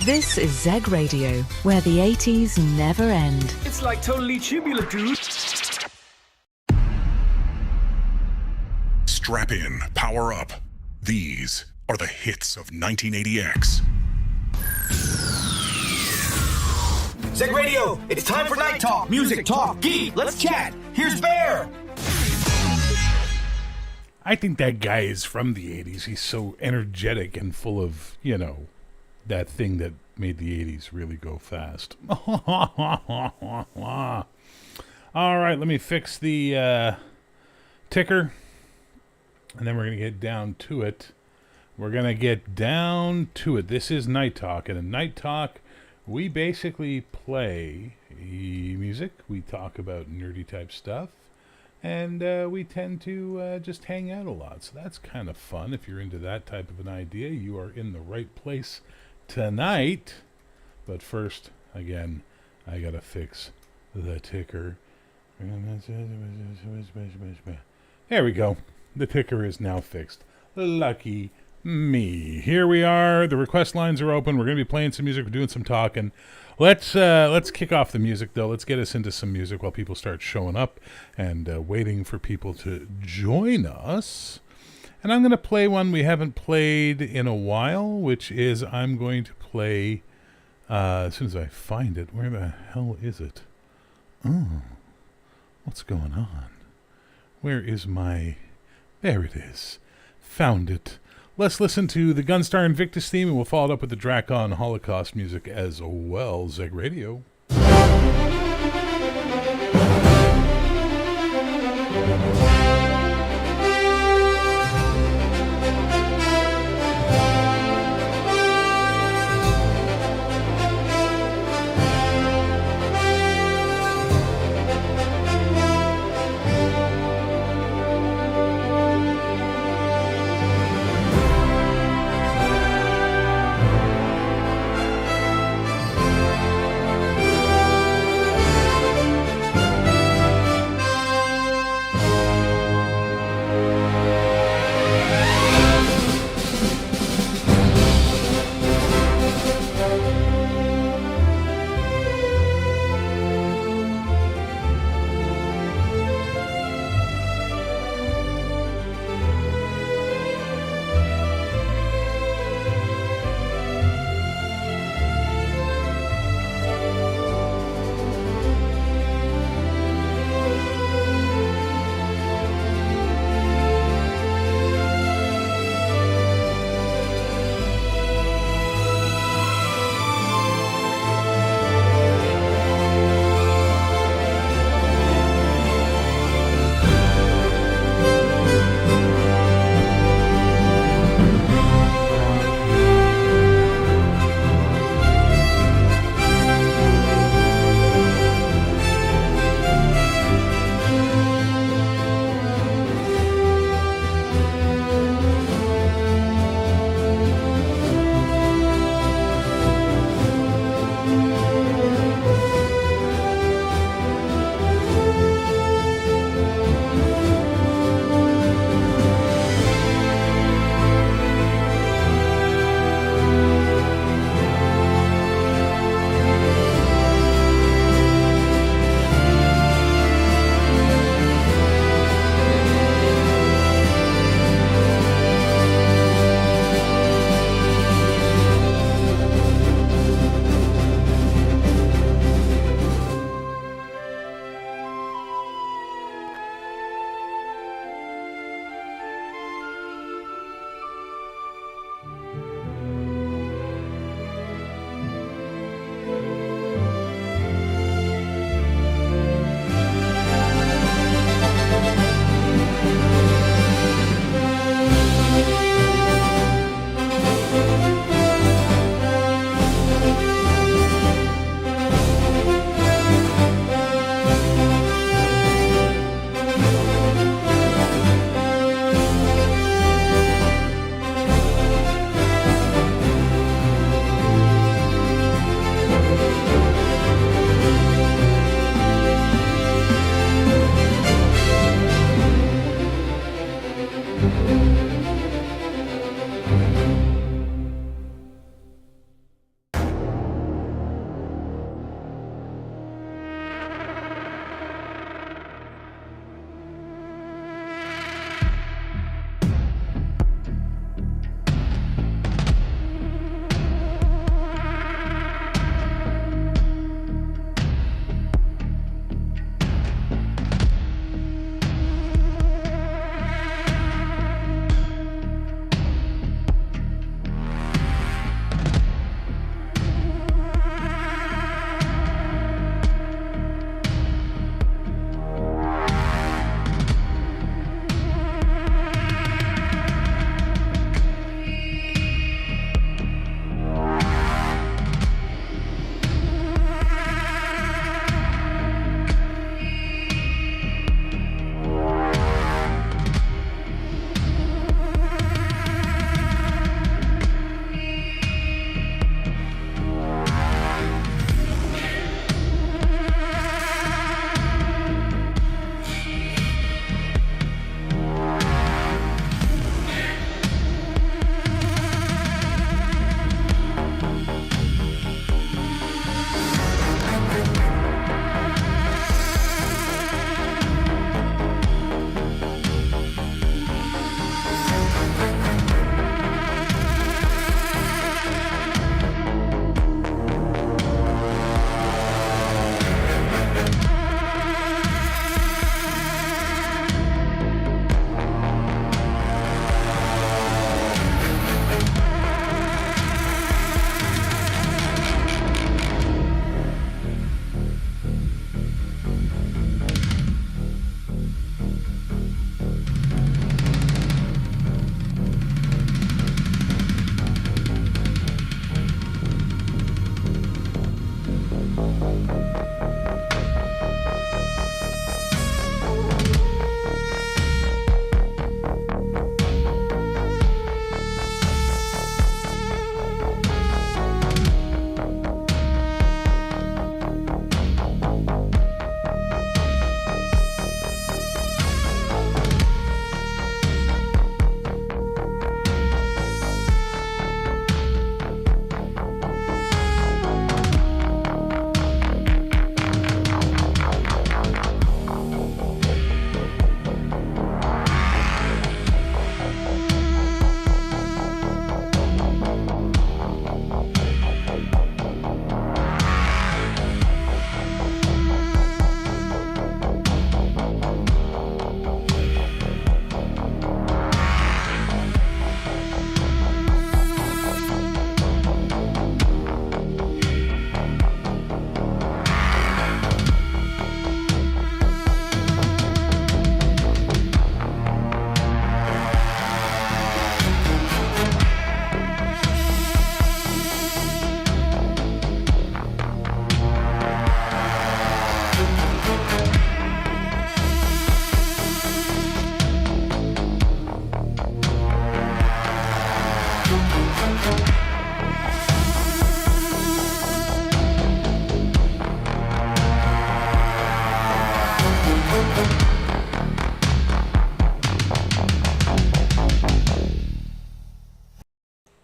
This is Zeg Radio, where the 80s never end. It's like totally tubular, dude. Strap in, power up. These are the hits of 1980X. Zeg Radio, it's time for Night Talk. Music, talk, geek, let's chat. Here's Bear. I think that guy is from the 80s. He's so energetic and full of, that thing that made the 80s really go fast. All right, let me fix the ticker, and then we're going to get down to it. This is Night Talk, and in Night Talk, we basically play music. We talk about nerdy type stuff, and we tend to just hang out a lot. So that's kind of fun. If you're into that type of an idea, you are in the right place tonight. But first, again, I gotta fix the ticker. There we go. The ticker is now fixed. Lucky me. Here we are. The request lines are open. We're gonna be playing some music. We're doing some talking. Let's kick off the music, though. Let's get us into some music while people start showing up and waiting for people to join us. And I'm going to play one we haven't played in a while, which is I'm going to play, as soon as I find it, where the hell is it? Oh, what's going on? Where is my... There it is. Found it. Let's listen to the Gunstar Invictus theme, and we'll follow it up with the Drakon Holocaust music as well. Zeg Radio.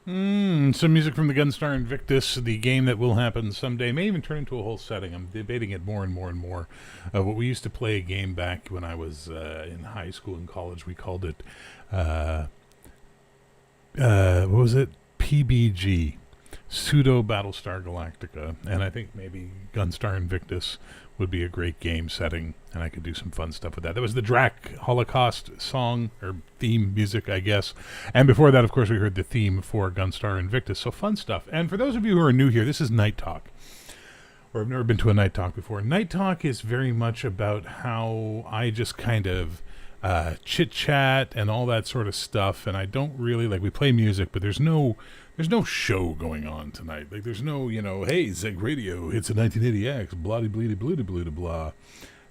Some music from the Gunstar Invictus, the game that will happen someday. May even turn into a whole setting. I'm debating it more and more and more. What we used to play a game back when I was in high school and college. We called it, what was it? PBG, Pseudo Battlestar Galactica. And I think maybe Gunstar Invictus would be a great game setting, and I could do some fun stuff with that. That was the Drac Holocaust song, or theme music, I guess. And before that, of course, we heard the theme for Gunstar Invictus. So fun stuff. And for those of you who are new here, this is Night Talk, or have never been to a Night Talk before. Night Talk is very much about how I just kind of chit-chat and all that sort of stuff, and I don't really, like, we play music, but there's no show going on tonight. Like, there's no, hey, Zeg Radio, it's a 1980X, blah-de-blee-de-blah-de-blah-de-blah.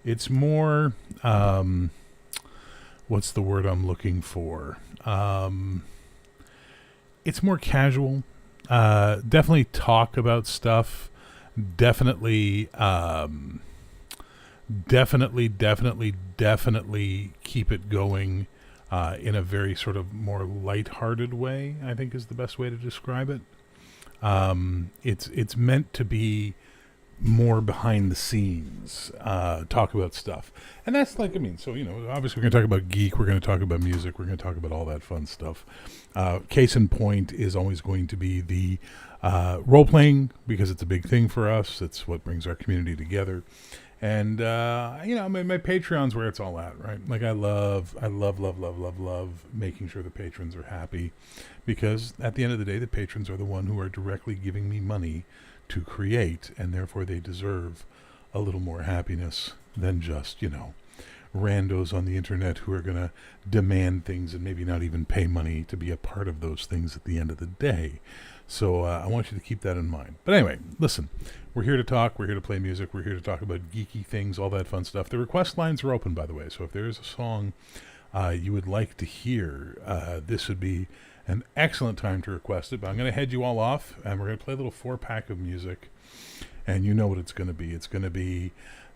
It's more, what's the word I'm looking for? It's more casual. Definitely talk about stuff. Definitely keep it going in a very sort of more lighthearted way, I think is the best way to describe it. It's meant to be more behind the scenes, talk about stuff. And that's like, so, obviously we're going to talk about Geek, we're going to talk about music, we're going to talk about all that fun stuff. Case in point is always going to be the role-playing, because it's a big thing for us. It's what brings our community together. And, my Patreon's where it's all at, right? Like, I love making sure the patrons are happy, because at the end of the day, the patrons are the one who are directly giving me money to create, and therefore they deserve a little more happiness than just, randos on the internet who are going to demand things and maybe not even pay money to be a part of those things at the end of the day. So I want you to keep that in mind. But anyway, listen, we're here to talk, we're here to play music, we're here to talk about geeky things, all that fun stuff. The request lines are open, by the way, so if there is a song you would like to hear, this would be an excellent time to request it. But I'm going to head you all off, and we're going to play a little 4-pack of music, and you know what it's going to be. It's going to be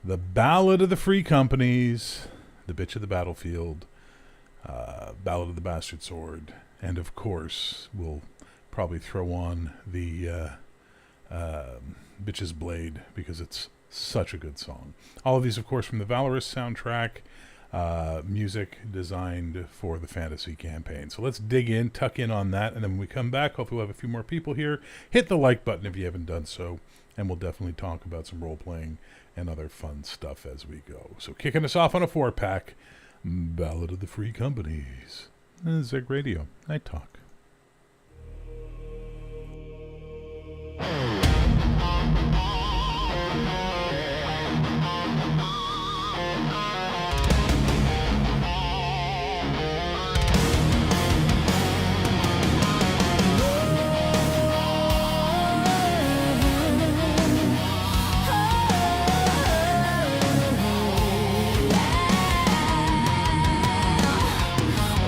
the Ballad of the Free Companies, The Bitch of the Battlefield, Ballad of the Bastard Sword, and of course, we'll probably throw on the Bitch's Blade, because it's such a good song. All of these, of course, from the VALOROUS soundtrack, music designed for the fantasy campaign. So let's dig in, tuck in on that, and then when we come back, hopefully we'll have a few more people here. Hit the like button if you haven't done so, and we'll definitely talk about some role-playing and other fun stuff as we go. So kicking us off on a 4-pack, Ballad of the Free Companies. Zeg Radio, Night Talk.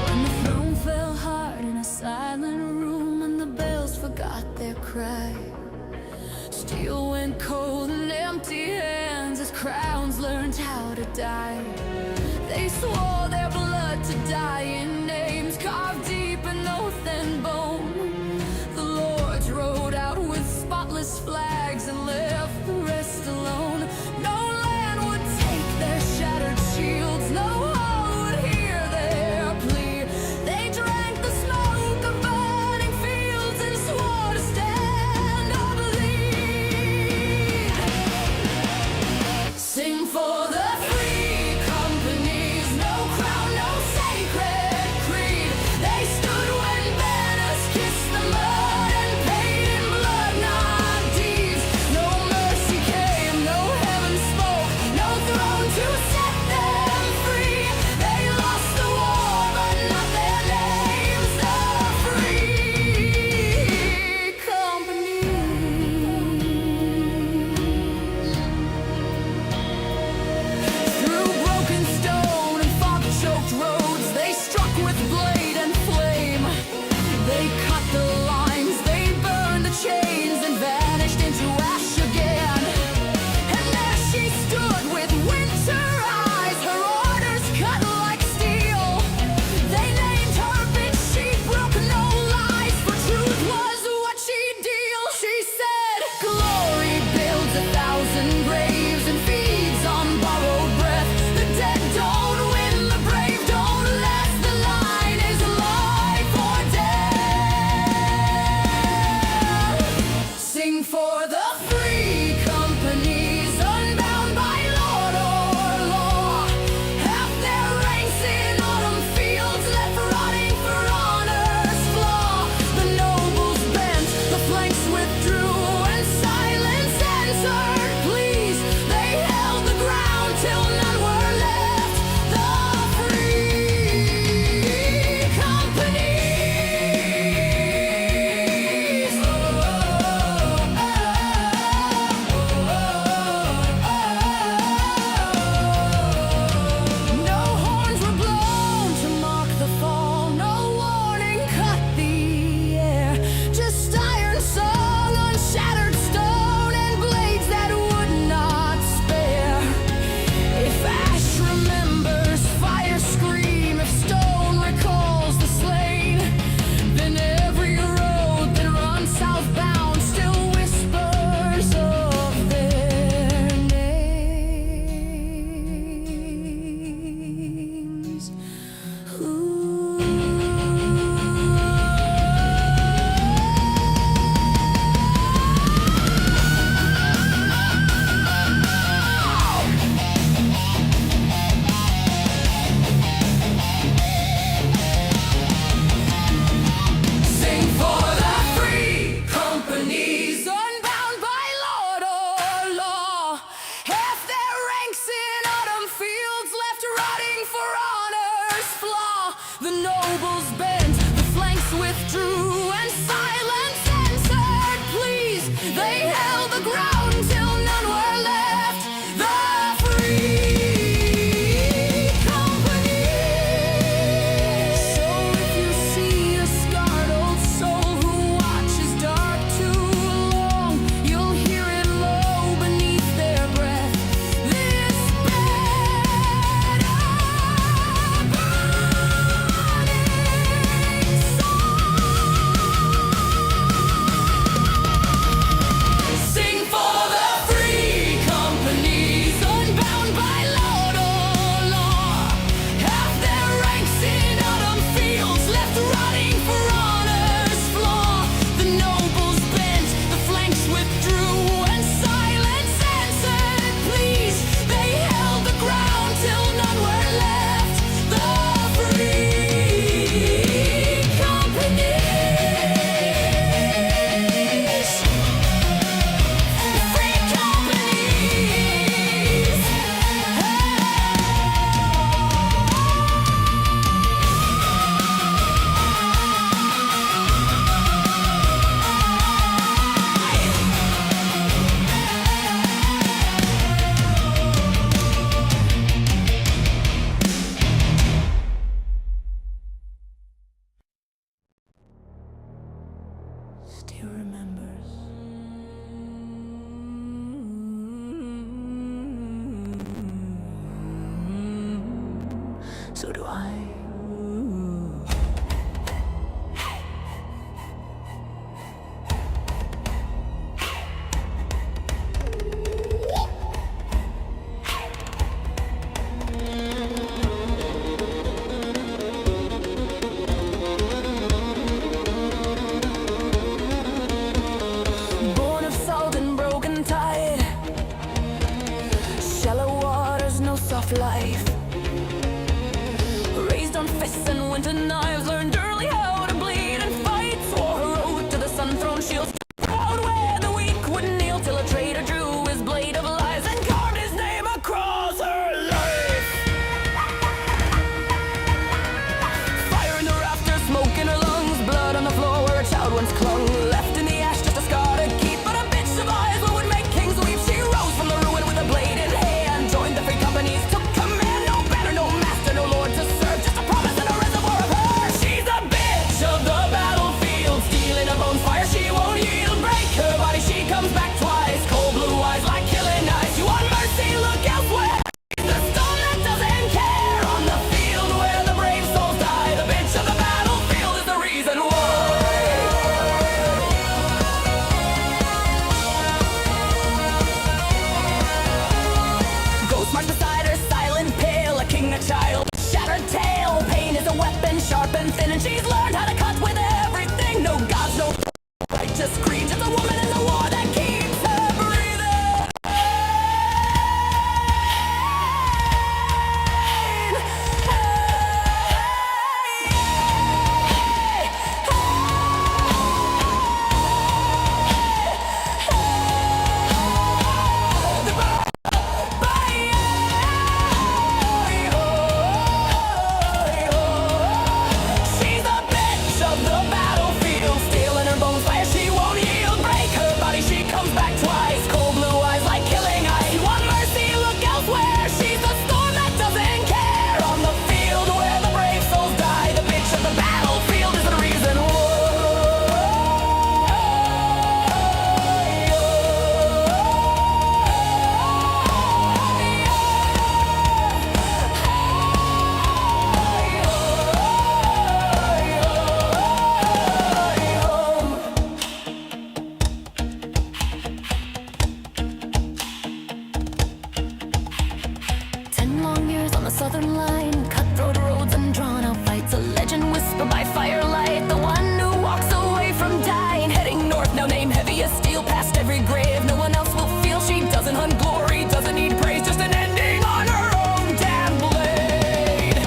When the throne fell hard and I sighed still remembers. So do I. Born of salt and broken tide, shallow waters, no soft life. Raised on fists and winter knives, learned early how to bleed and fight. Swore her oath to the sun-thrown shields, proud where the weak would kneel, till a traitor drew his blade of lies and carved his name across her life. Fire in the rafters, smoke in her lungs, blood on the floor where a child once clung. Left in the ash, just a scar to keep, but a bitch survives what would make kings weep. She rose from the ruin with a blade in hand, joined the free companies, took command. No banner, no master, no lord to serve, just a promise and a reservoir of her. She's a bitch of the battlefield, stealing her bones, fire she won't yield. Break her body, she comes back twice, cold blue eyes like killing ice. You want mercy, look elsewhere. She's the stone that doesn't care, on the field where the brave souls die. The bitch of the battlefield is the reason why. Ghost march beside her, silent pale, a king, a child, shattered tail. Pain is a weapon, sharp and thin, and she's learned how to cut with everything. No gods, no righteous creed, just a woman in the war that keeps her breathing. She's a bitch of the battlefield, stealing her bones, fire she won't yield. Break her body, she comes back twice, cold blue eyes like killing ice. You want mercy, look elsewhere. She's the storm that doesn't care, on the field where the brave souls die. The bitch of the battlefield is the reason Ten long years on the southern line, cutthroat roads and drawn-out fights. A legend whispered by firelight, the one who walks away from dying. Heading north, now name heavy as steel, past every grave. No one else will feel she doesn't hunt glory, doesn't need praise, just an ending on her own damn blade.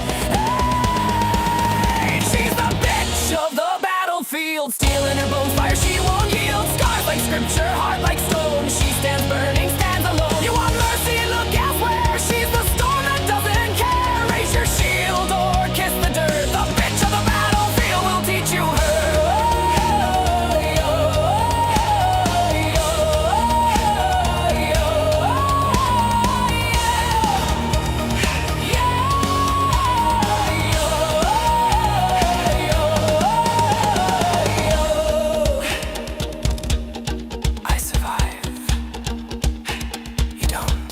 Hey, she's the bitch of the battlefield, stealing her bones, fire she won't yield. Scars like scripture, heart like stone. She stands burning, stands alone. You want mercy, look elsewhere. She's the storm that doesn't care. Raise your shield or kiss the dirt. The bitch of the battlefield will teach you her. I survive. You don't.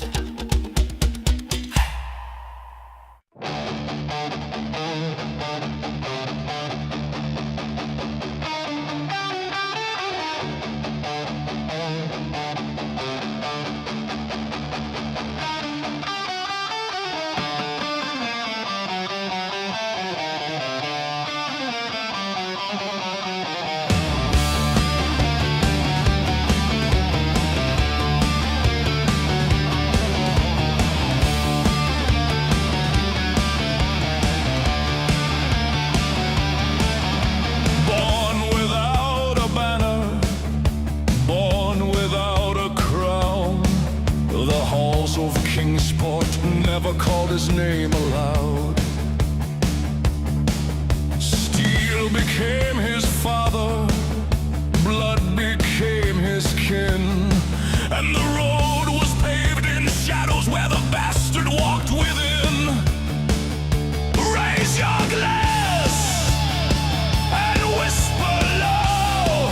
Born without a banner, born without a crown. The halls of Kingsport never called his name aloud. Steel became his father, blood became his kin, and the road was paved in shadows where the bastard walked within. Raise your glass and whisper low.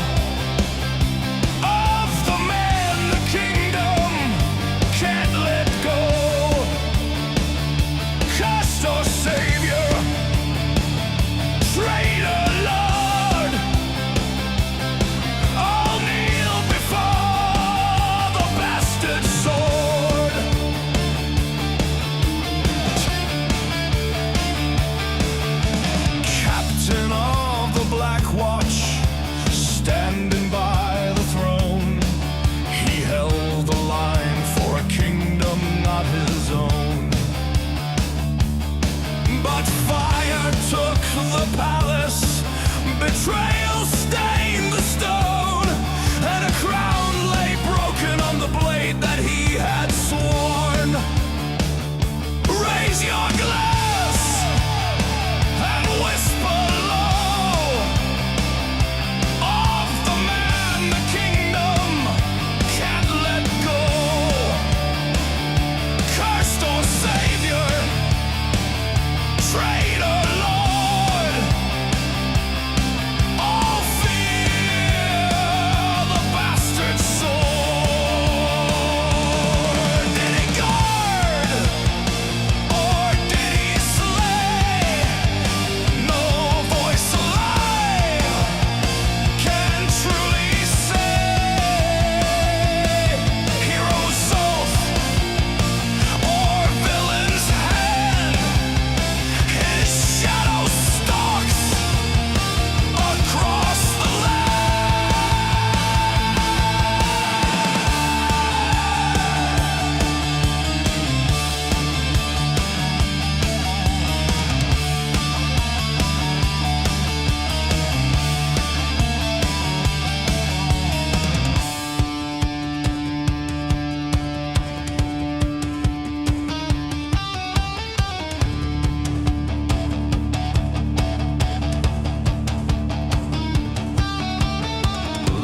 betrayal stained the stone, and a crown lay broken on the blade that he had sworn. Raise your glass and whisper low of the man the kingdom can't let go. Cursed or savior, traitor lord, all fear the bastard sword. Did he guard or did he slay? No voice alive can truly say. Hero's oath or villain's hand, his shadow stalks across the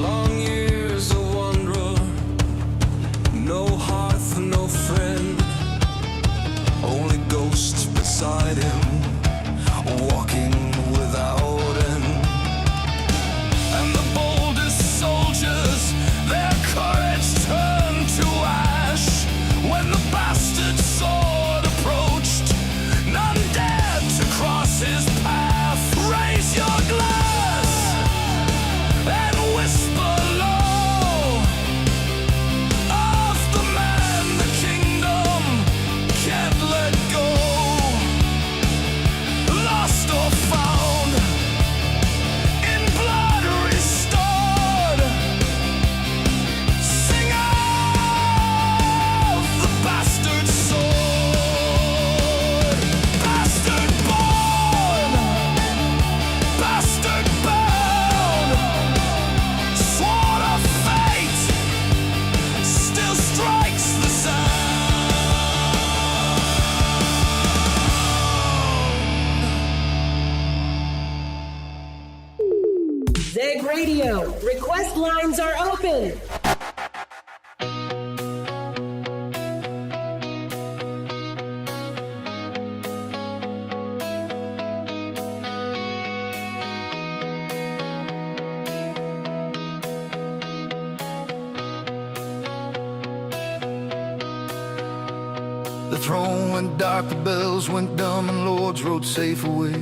long years a wanderer, no hearth, no friend, only ghosts beside him, walking without end. And the boldest soldiers, their courage turned to ash when the bastard sword approached. None dared to cross his path. Raise your glass and whisper low of the man the kingdom can't let go. Lost or found, in blood restored, sing of the bastard sword. Bastard born, bastard bound, sword of fate still strikes the sound. Zeg Radio. Request lines are open. The throne went dark, the bells went dumb, and lords rode safe away.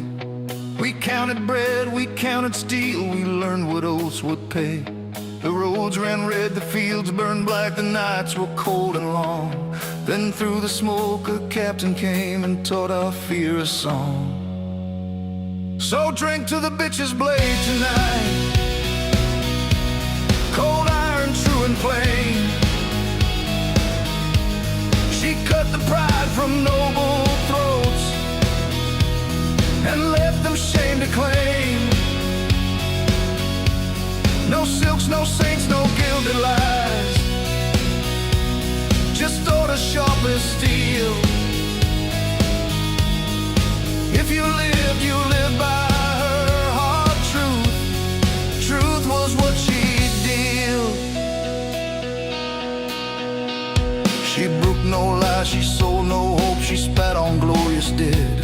We counted bread, we counted steel, we learned what oaths would pay. The roads ran red, the fields burned black, the nights were cold and long. Then through the smoke a captain came and taught our fear a song. So drink to the bitch's blade tonight, cold iron, true and plain. She cut the pride from noble throats and left them shame to claim. No silks, no saints, no gilded lies, just order sharp as steel. If you lived, you lived by her hard truth. Truth was what she'd deal. She broke no lie, she sold no hope, she spat on glorious dead.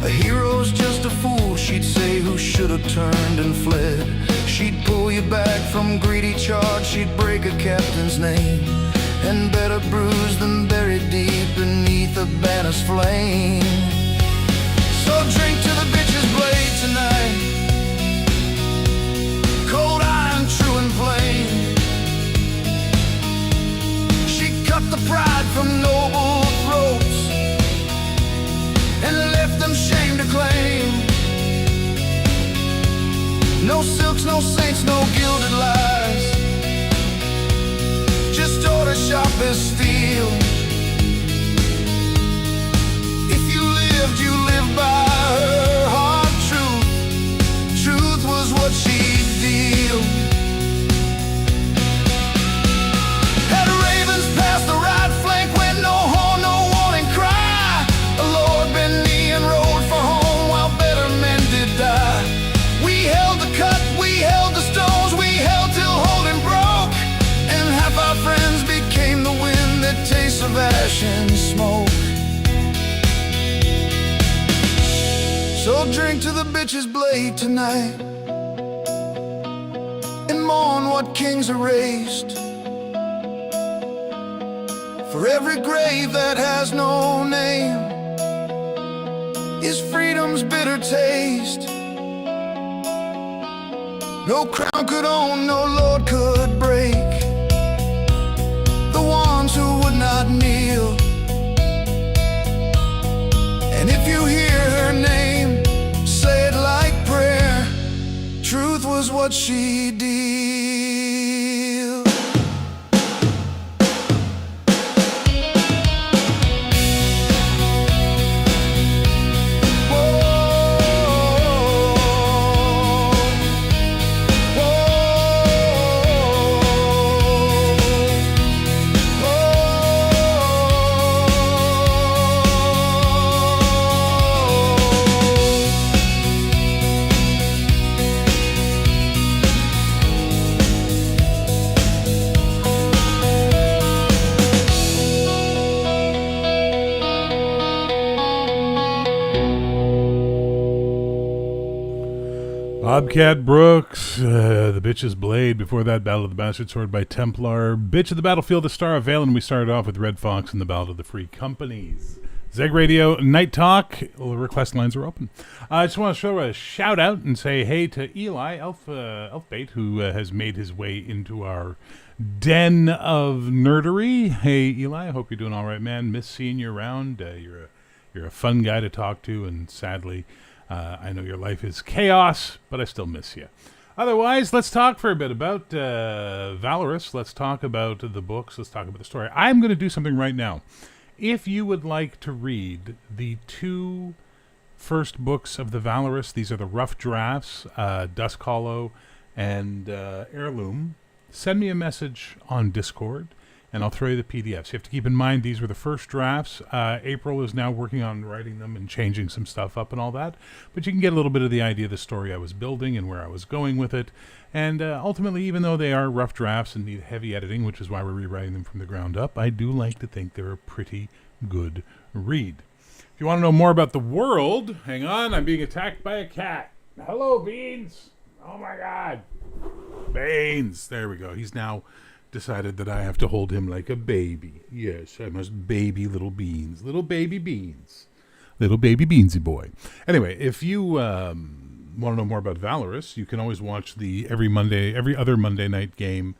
A hero's just a fool, she'd say, who should have turned and fled. She'd pull you back from greedy charge, she'd break a captain's name, and better bruised than buried deep beneath a banner's flame. So drink to the bitch's blade tonight, cold iron, true and plain. She cut the pride from noble throats and left them shame to claim. No silks, no saints, no gilded lies, just order sharp as steel. If you lived, you lived by her hard truth. Truth was what all drink to the bitch's blade tonight and mourn what kings erased. For every grave that has no name is freedom's bitter taste. No crown could own, no lord could break the ones who would not kneel. And if you hear her name, say it like prayer. Truth was what she did. Bobcat Brooks, The Bitch's Blade. Before that, Battle of the Bastard Sword by Templar. Bitch of the Battlefield, The Star of Valen. We started off with Red Fox and the Ballad of the Free Companies. Zeg Radio Night Talk. Well, the request lines are open. I just want to show a shout out and say hey to Eli Elfbait, who has made his way into our den of nerdery. Hey Eli, I hope you're doing all right, man. Miss seeing you around. You're a fun guy to talk to, and sadly, I know your life is chaos, but I still miss you. Otherwise, let's talk for a bit about Valorous. Let's talk about the books. Let's talk about the story. I'm going to do something right now. If you would like to read the 2 first books of the Valorous, these are the rough drafts, Dusk Hollow and Heirloom, send me a message on Discord, and I'll throw you the PDFs. You have to keep in mind these were the first drafts. April is now working on writing them and changing some stuff up and all that. But you can get a little bit of the idea of the story I was building and where I was going with it. And ultimately, even though they are rough drafts and need heavy editing, which is why we're rewriting them from the ground up, I do like to think they're a pretty good read. If you want to know more about the world, hang on, I'm being attacked by a cat. Hello, Beans. Oh my God. Beans. There we go. He's now decided that I have to hold him like a baby. Yes, I must baby little Beans. Little baby Beans. Little baby Beansy boy. Anyway, if you want to know more about Valorous, you can always watch the every other Monday night game,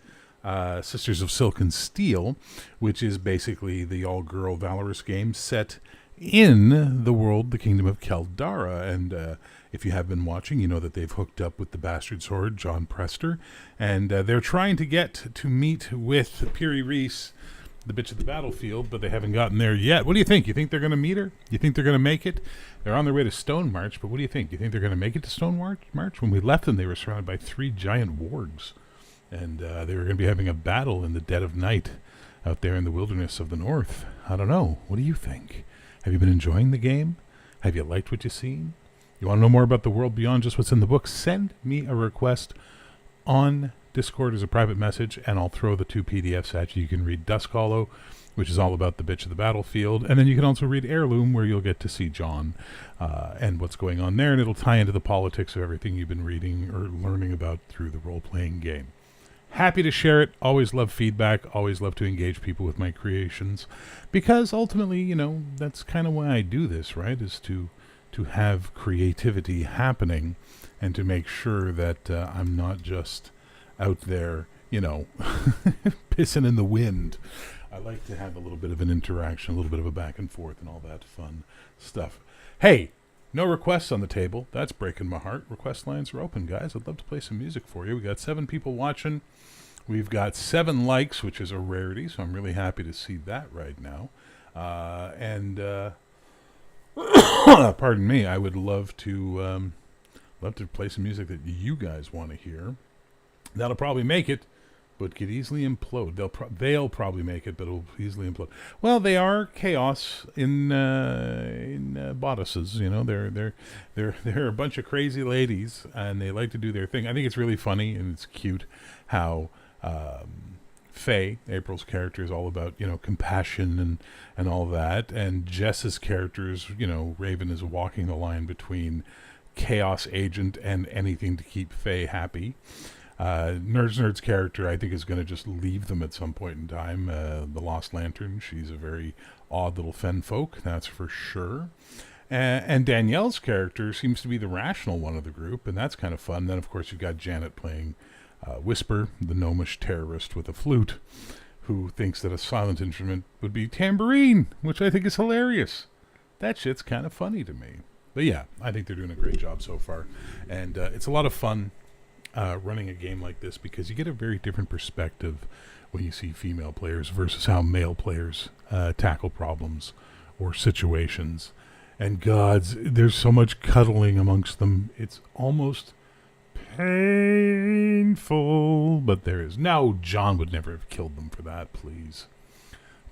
Sisters of Silk and Steel, which is basically the all-girl Valorous game set in the world, the Kingdom of Keldara. And if you have been watching, you know that they've hooked up with the Bastard Sword, John Prester, and they're trying to get to meet with Piri Reese, the bitch of the battlefield, but they haven't gotten there yet. What do you think? You think they're going to meet her? You think they're going to make it? They're on their way to Stone March, but what do you think? Do you think they're going to make it to Stone March? When we left them, they were surrounded by 3 giant wargs, and they were going to be having a battle in the dead of night out there in the wilderness of the north. I don't know. What do you think? Have you been enjoying the game? Have you liked what you've seen? You want to know more about the world beyond just what's in the book? Send me a request on Discord as a private message, and I'll throw the 2 PDFs at you. You can read Dusk Hollow, which is all about the bitch of the battlefield, and then you can also read Heirloom, where you'll get to see John and what's going on there, and it'll tie into the politics of everything you've been reading or learning about through the role-playing game. Happy to share it. Always love feedback. Always love to engage people with my creations, because ultimately, you know, that's kind of why I do this, right? Is to have creativity happening and to make sure that I'm not just out there, you know, pissing in the wind. I like to have a little bit of an interaction, a little bit of a back and forth and all that fun stuff. Hey, no requests on the table. That's breaking my heart. Request lines are open, guys. I'd love to play some music for you. We got 7 people watching. We've got 7 likes, which is a rarity, so I'm really happy to see that right now. Pardon me, I would love to play some music that you guys want to hear. That'll probably make it, but could easily implode. They'll probably make it, but it'll easily implode. Well, they are chaos in bodices. You know, they're a bunch of crazy ladies, and they like to do their thing. I think it's really funny and it's cute how Faye, April's character, is all about, you know, compassion and all that, and Jess's character is, you know, Raven is walking the line between chaos agent and anything to keep Faye happy. Nerd's character, I think, is going to just leave them at some point in time. The Lost Lantern, she's a very odd little fen folk, that's for sure. And Danielle's character seems to be the rational one of the group, and that's kind of fun. Then, of course, you've got Janet playing Whisper, the gnomish terrorist with a flute, who thinks that a silent instrument would be tambourine, which I think is hilarious. That shit's kind of funny to me. But yeah, I think they're doing a great job so far. And it's a lot of fun running a game like this, because you get a very different perspective when you see female players versus how male players tackle problems or situations. And gods, there's so much cuddling amongst them. It's almost painful, but there is. Now, John would never have killed them for that, please.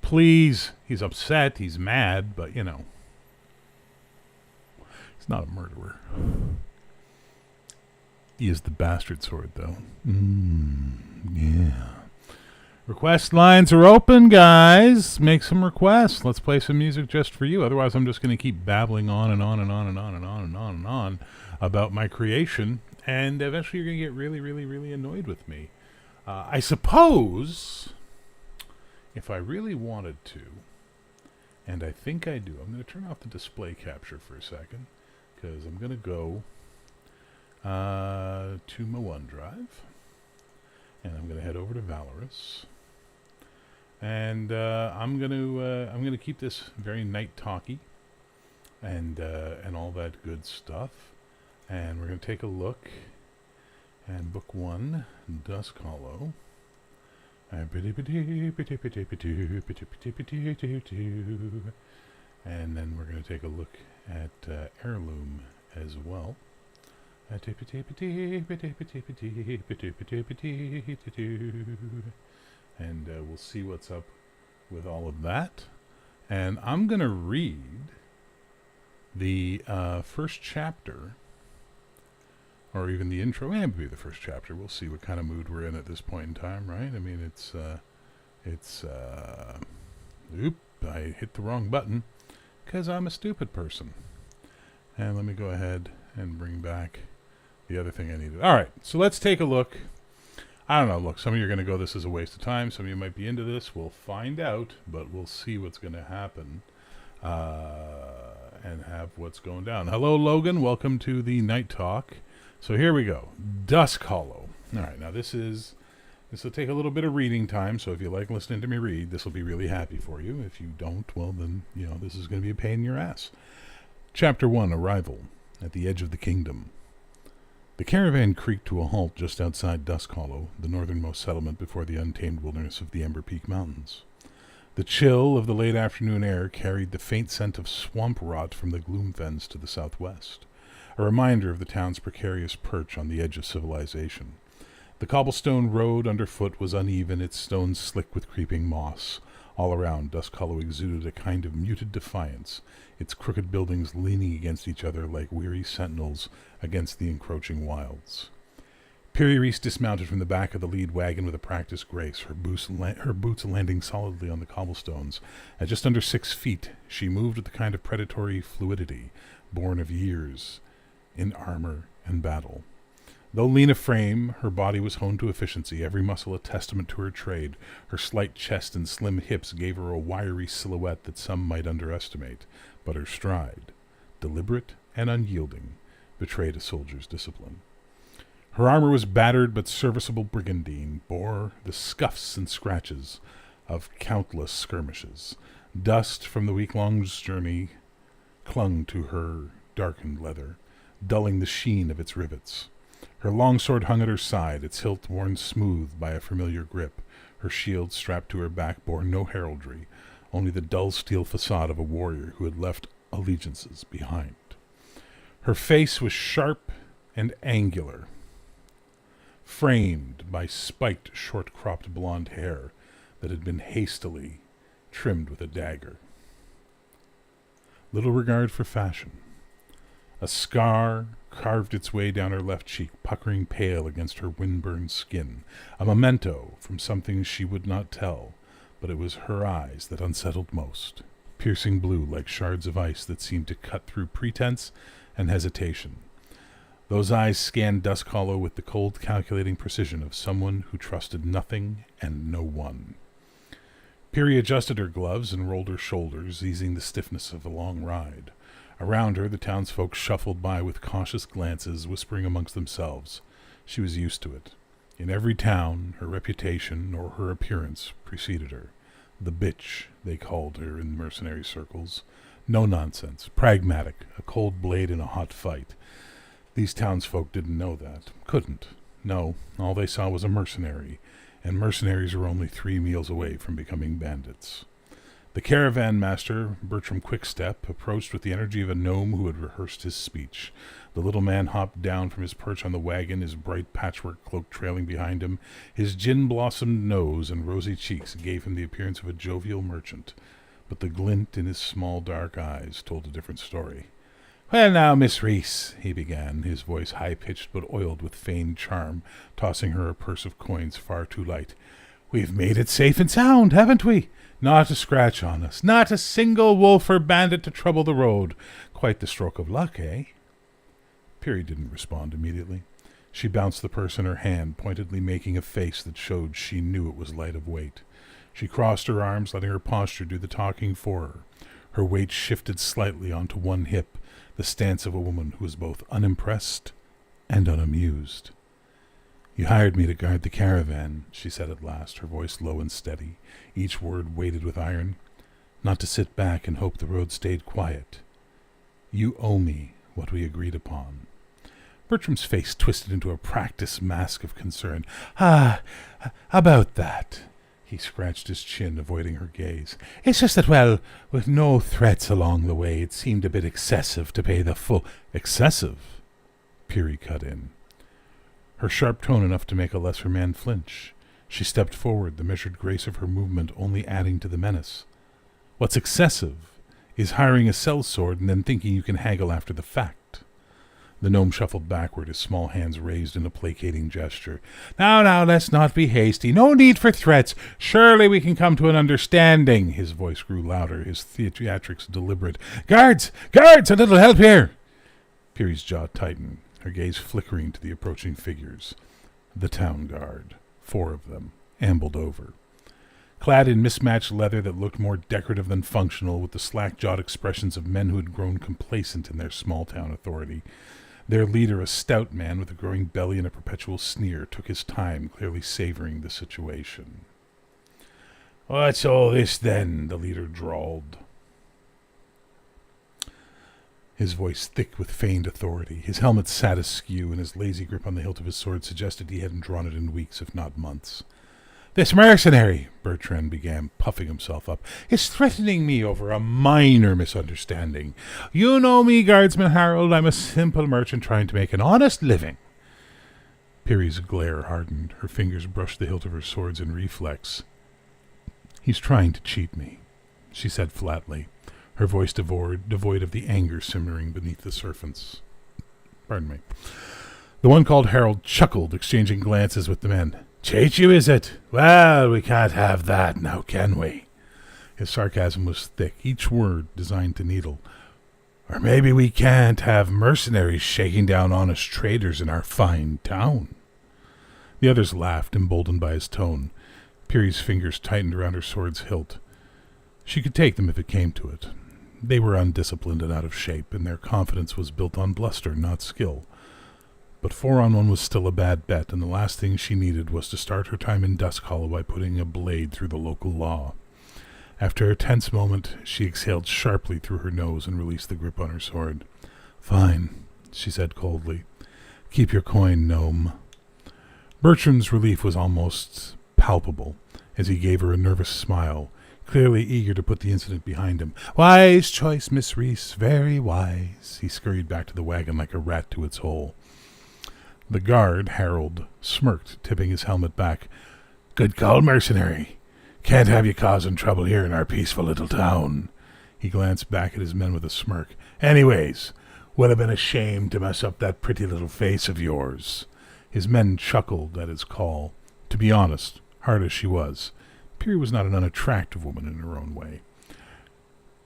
Please. He's upset, he's mad, but, you know. He's not a murderer. He is the bastard sword, though. Yeah. Request lines are open, guys. Make some requests. Let's play some music just for you. Otherwise, I'm just going to keep babbling on and on and on and on and on and on and on about my creation. And eventually you're going to get really, really, really annoyed with me. I suppose, if I really wanted to, and I think I do, I'm going to turn off the display capture for a second, because I'm going to go to my OneDrive, and I'm going to head over to Valorous, and I'm going to keep this very night talky, and all that good stuff, and we're going to take a look, and book 1, Dusk Hollow, and then we're going to take a look at Heirloom as well. And we'll see what's up with all of that. And I'm going to read the first chapter, or even the intro, and maybe the first chapter. We'll see what kind of mood we're in at this point in time, right? I mean, oop, I hit the wrong button, because I'm a stupid person. And let me go ahead and bring back the other thing I needed. All right, so let's take a look. I don't know, look, some of you are going to go, this is a waste of time. Some of you might be into this. We'll find out, but we'll see what's going to happen and have what's going down. Hello, Logan. Welcome to the Night Talk. So here we go. Dusk Hollow. All right, now this will take a little bit of reading time, so if you like listening to me read, this will be really happy for you. If you don't, well, then, you know, this is going to be a pain in your ass. Chapter 1, Arrival. At the edge of the kingdom. The caravan creaked to a halt just outside Dusk Hollow, the northernmost settlement before the untamed wilderness of the Ember Peak Mountains. The chill of the late afternoon air carried the faint scent of swamp rot from the gloom fens to the southwest, a reminder of the town's precarious perch on the edge of civilization. The cobblestone road underfoot was uneven, its stones slick with creeping moss. All around, Dusk Hollow exuded a kind of muted defiance, its crooked buildings leaning against each other like weary sentinels against the encroaching wilds. Piri Reese dismounted from the back of the lead wagon with a practiced grace, her boots landing solidly on the cobblestones. At just under 6 feet, she moved with the kind of predatory fluidity born of years in armor and battle. Though lean of frame, her body was honed to efficiency, every muscle a testament to her trade. Her slight chest and slim hips gave her a wiry silhouette that some might underestimate, but her stride, deliberate and unyielding, betrayed a soldier's discipline. Her armor was battered but serviceable brigandine, bore the scuffs and scratches of countless skirmishes. Dust from the week-long journey clung to her darkened leather, dulling the sheen of its rivets. Her longsword hung at her side, its hilt worn smooth by a familiar grip. Her shield strapped to her back bore no heraldry, only the dull steel facade of a warrior who had left allegiances behind. Her face was sharp and angular, framed by spiked, short-cropped blonde hair that had been hastily trimmed with a dagger. Little regard for fashion. A scar carved its way down her left cheek, puckering pale against her wind-burned skin, a memento from something she would not tell, but it was her eyes that unsettled most, piercing blue like shards of ice that seemed to cut through pretense and hesitation. Those eyes scanned Dusk Hollow with the cold, calculating precision of someone who trusted nothing and no one. Peary adjusted her gloves and rolled her shoulders, easing the stiffness of a long ride. Around her, the townsfolk shuffled by with cautious glances, whispering amongst themselves. She was used to it. In every town, her reputation or her appearance preceded her. The bitch, they called her in mercenary circles. No nonsense, pragmatic, a cold blade in a hot fight. These townsfolk didn't know that, couldn't. No, all they saw was a mercenary, and mercenaries were only 3 meals away from becoming bandits. The caravan master, Bertram Quickstep, approached with the energy of a gnome who had rehearsed his speech. The little man hopped down from his perch on the wagon, his bright patchwork cloak trailing behind him. His gin-blossomed nose and rosy cheeks gave him the appearance of a jovial merchant, but the glint in his small dark eyes told a different story. "Well now, Miss Reese," he began, his voice high-pitched but oiled with feigned charm, tossing her a purse of coins far too light. "We've made it safe and sound, haven't we? Not a scratch on us, not a single wolf or bandit to trouble the road. Quite the stroke of luck, eh?" Peary didn't respond immediately. She bounced the purse in her hand, pointedly making a face that showed she knew it was light of weight. She crossed her arms, letting her posture do the talking for her. Her weight shifted slightly onto one hip, the stance of a woman who was both unimpressed and unamused. "You hired me to guard the caravan," she said at last, her voice low and steady, each word weighted with iron. "Not to sit back and hope the road stayed quiet. You owe me what we agreed upon." Bertram's face twisted into a practiced mask of concern. About that." He scratched his chin, avoiding her gaze. "It's just that, well, with no threats along the way, it seemed a bit excessive to pay the full—" "Excessive?" Peary cut in. Her sharp tone enough to make a lesser man flinch. She stepped forward, the measured grace of her movement only adding to the menace. "What's excessive is hiring a sellsword and then thinking you can haggle after the fact." The gnome shuffled backward, his small hands raised in a placating gesture. Now, let's not be hasty. No need for threats. Surely we can come to an understanding." His voice grew louder, his theatrics deliberate. Guards! A little help here!" Peary's jaw tightened, her gaze flickering to the approaching figures. The town guard, 4 of them, ambled over. Clad in mismatched leather that looked more decorative than functional, with the slack-jawed expressions of men who had grown complacent in their small-town authority, their leader, a stout man with a growing belly and a perpetual sneer, took his time, clearly savoring the situation. "What's all this, then?" the leader drawled, his voice thick with feigned authority. His helmet sat askew, and his lazy grip on the hilt of his sword suggested he hadn't drawn it in weeks, if not months. "This mercenary," Bertrand began, puffing himself up, "is threatening me over a minor misunderstanding. You know me, Guardsman Harold. I'm a simple merchant trying to make an honest living." Peary's glare hardened. Her fingers brushed the hilt of her swords in reflex. "He's trying to cheat me," she said flatly, her voice devoid of the anger simmering beneath the surface. Pardon me. The one called Harold chuckled, exchanging glances with the men. "Cheat you, is it? Well, we can't have that now, can we?" His sarcasm was thick, each word designed to needle. "Or maybe we can't have mercenaries shaking down honest traders in our fine town." The others laughed, emboldened by his tone. Peary's fingers tightened around her sword's hilt. She could take them if it came to it. They were undisciplined and out of shape, and their confidence was built on bluster, not skill. But 4-on-1 was still a bad bet, and the last thing she needed was to start her time in Dusk Hollow by putting a blade through the local law. After a tense moment, she exhaled sharply through her nose and released the grip on her sword. "Fine," she said coldly. "Keep your coin, gnome." Bertram's relief was almost palpable as he gave her a nervous smile, clearly eager to put the incident behind him. "Wise choice, Miss Reese, very wise." He scurried back to the wagon like a rat to its hole. The guard, Harold, smirked, tipping his helmet back. "Good call, mercenary. Can't have you causing trouble here in our peaceful little town." He glanced back at his men with a smirk. "Anyways, would have been ashamed to mess up that pretty little face of yours." His men chuckled at his call. To be honest, hard as she was, Peary was not an unattractive woman in her own way.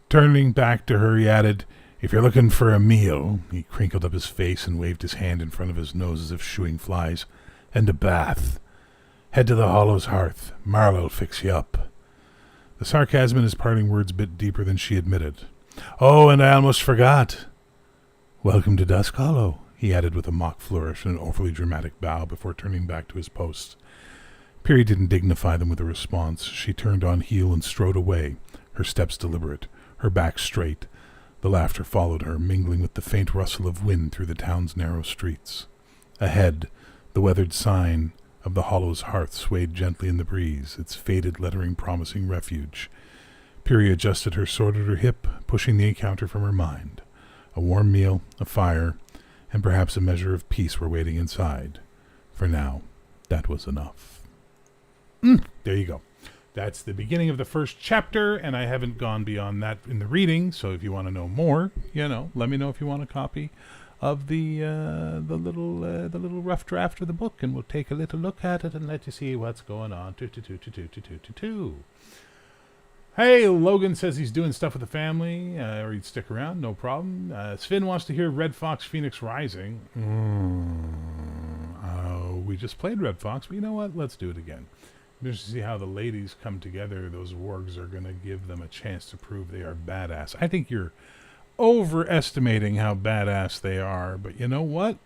Turning back to her, he added, If you're looking for a meal, he crinkled up his face and waved his hand in front of his nose as if shooing flies, and a bath, head to the Hollow's hearth. Marlowe'll fix you up. The sarcasm in his parting words bit deeper than she admitted. Oh, and I almost forgot. Welcome to Dusk Hollow, he added with a mock flourish and an overly dramatic bow before turning back to his post. Peary didn't dignify them with a response. She turned on heel and strode away, her steps deliberate, her back straight. The laughter followed her, mingling with the faint rustle of wind through the town's narrow streets. Ahead, the weathered sign of the Hollow's hearth swayed gently in the breeze, its faded lettering promising refuge. Peary adjusted her sword at her hip, pushing the encounter from her mind. A warm meal, a fire, and perhaps a measure of peace were waiting inside. For now, that was enough. There you go. That's the beginning of the first chapter, and I haven't gone beyond that in the reading, so if you want to know more, let me know if you want a copy of the little rough draft of the book, and we'll take a little look at it and let you see what's going on. Hey, Logan says he's doing stuff with the family, or he'd stick around, no problem. Sven wants to hear Red Fox Phoenix Rising. We just played Red Fox, but you know what? Let's do it again. Just to see how the ladies come together. Those wargs are going to give them a chance to prove they are badass. I think you're overestimating how badass they are, but you know what?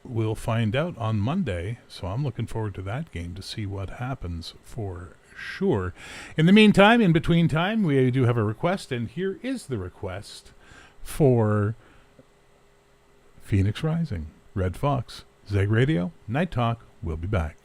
We'll find out on Monday, so I'm looking forward to that game to see what happens for sure. In the meantime, in between time, we do have a request, and here is the request for Phoenix Rising, Red Fox, Zeg Radio, Night Talk. We'll be back.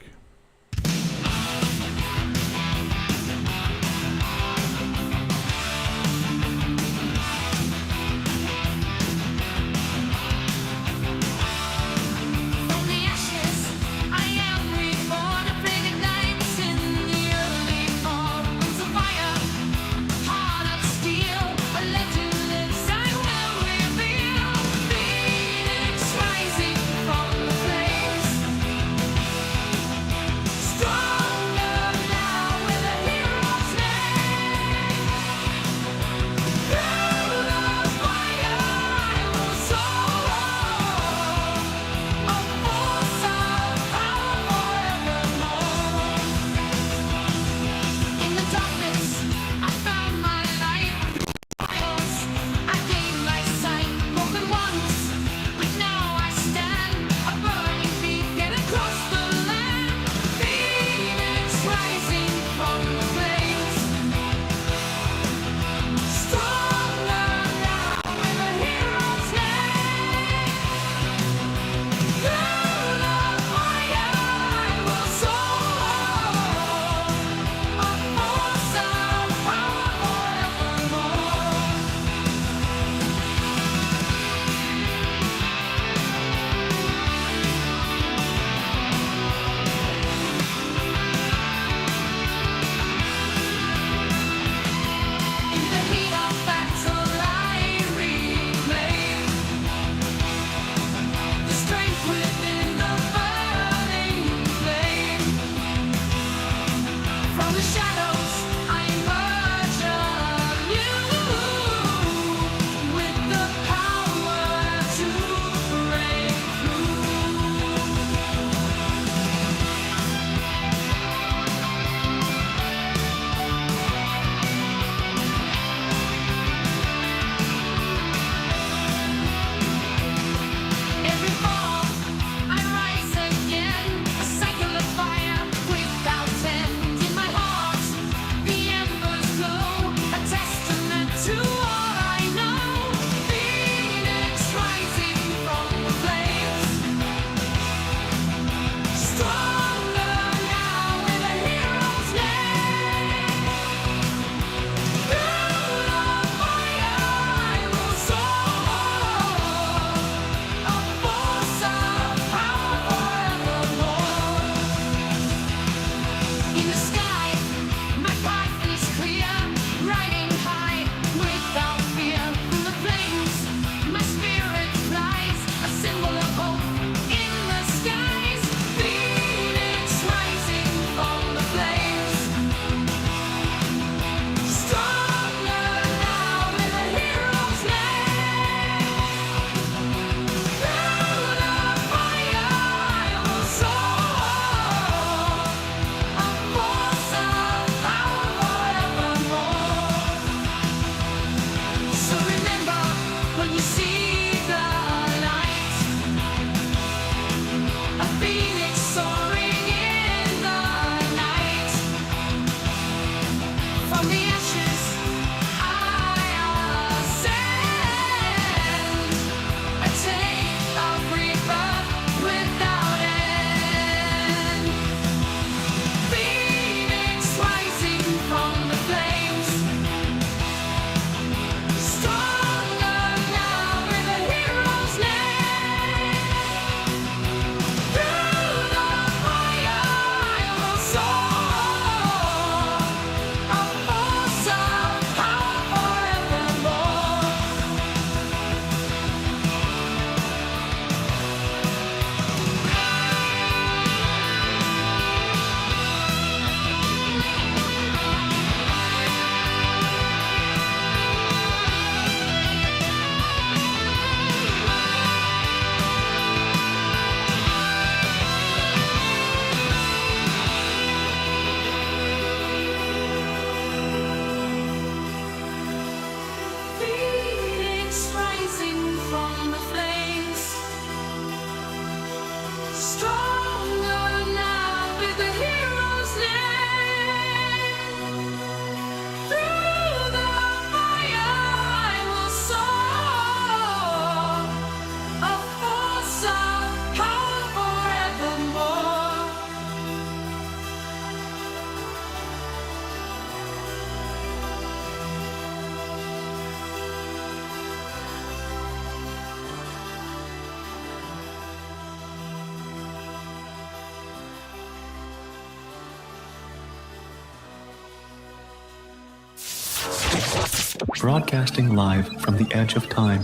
Broadcasting live from the edge of time.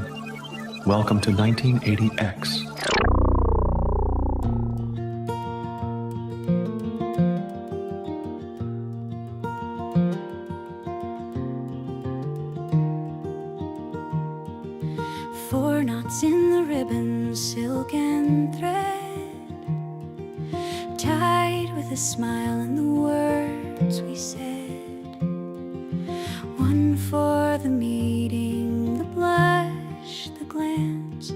Welcome to 1980X. Four knots in the ribbon, silk and thread, tied with a smile and the words we said. One for the meeting, the blush, the glance.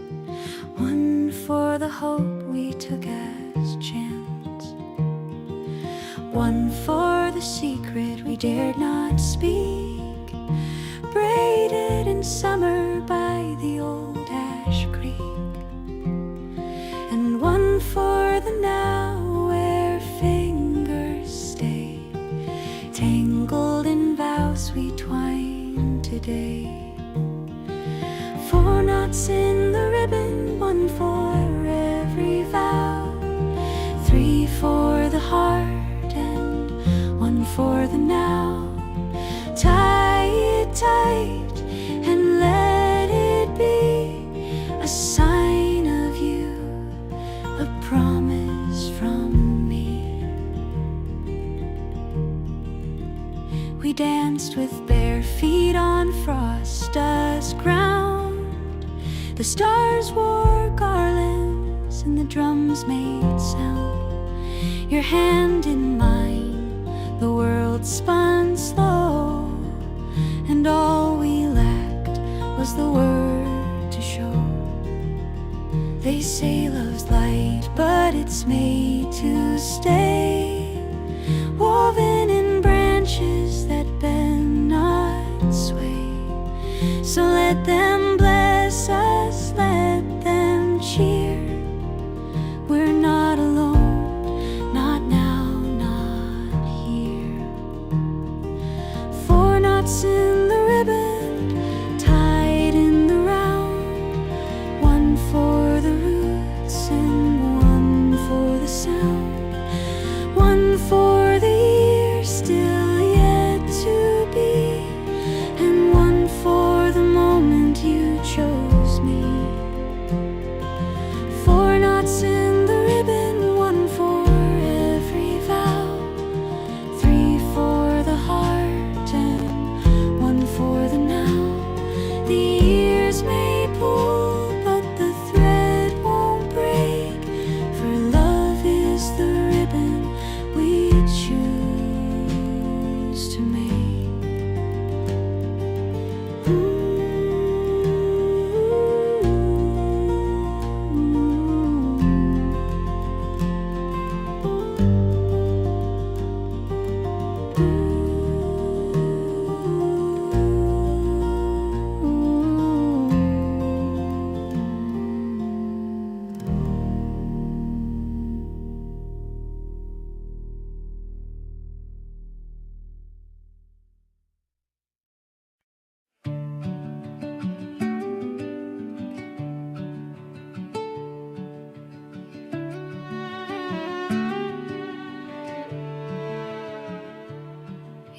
One for the hope we took as chance. One for the secret we dared not speak, braided in summer by the old Ash Creek. And one for the now where fingers stay, tangled in vows we twine today. Four knots in the ribbon, one for every vow. Three for the heart and one for the now. Tie it tight and let it be a sign of you, a promise from me. We danced with bare feet on frost-dust ground. The stars wore garlands and the drums made sound. Your hand in mine, the world spun slow, and all we lacked was the word to show. They say love's light, but it's made to stay, woven in branches that bend not sway. So let them bless us, let them cheer. We're not alone, not now, not here. Four knots in the ribbon, tied in the round. One for the roots and one for the sound. One for the year still yet to be, and one for the moment you chose me. Four knots in the ribbon, one for every vow. Three for the heart and one for the now. The years may pull, but the thread won't break, for love is the ribbon we choose to make.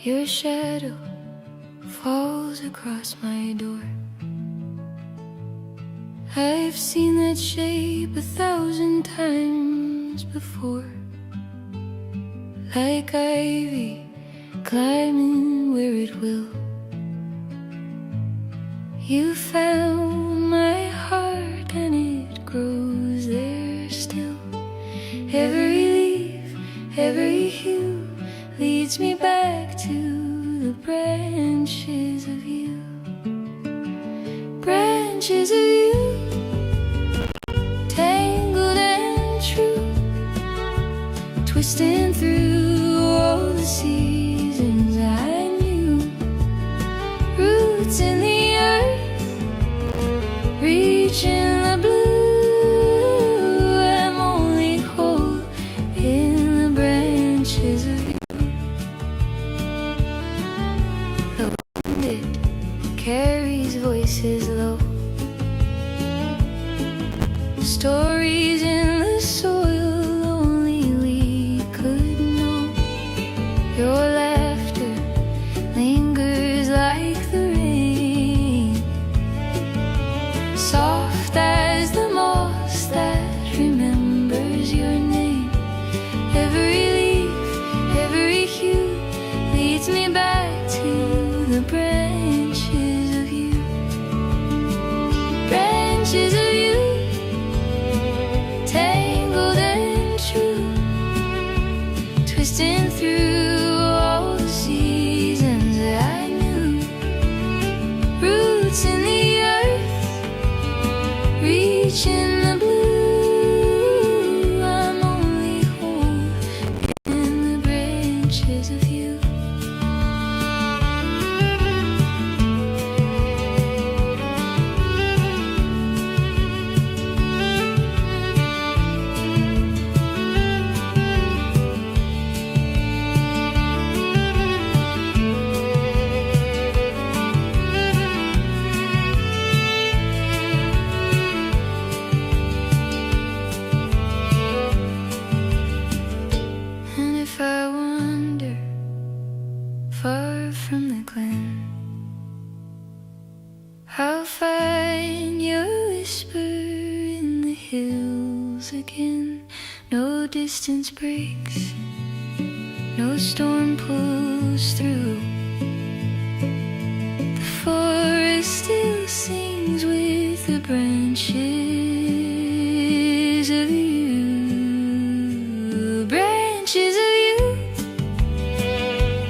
Your shadow falls across my door. I've seen that shape 1,000 times before, like ivy climbing where it will. You found my heart and it grows there still. Every leaf, every hue leads me back to the branches of you. Branches of you, tangled and true, twisting through all the seasons I knew. Roots in the earth, reaching the blue. I'm only whole in the branches of you. The wind, it carries voices low, stories in the soil only we could know. Your twisting through all the seasons that I knew. Roots in the earth, reaching the blue. I'm only whole in the branches of you. And if I wander far from the glen, I'll find your whisper in the hills again. No distance breaks, no storm pulls through. The forest still sings with the branches of you. Branches of you,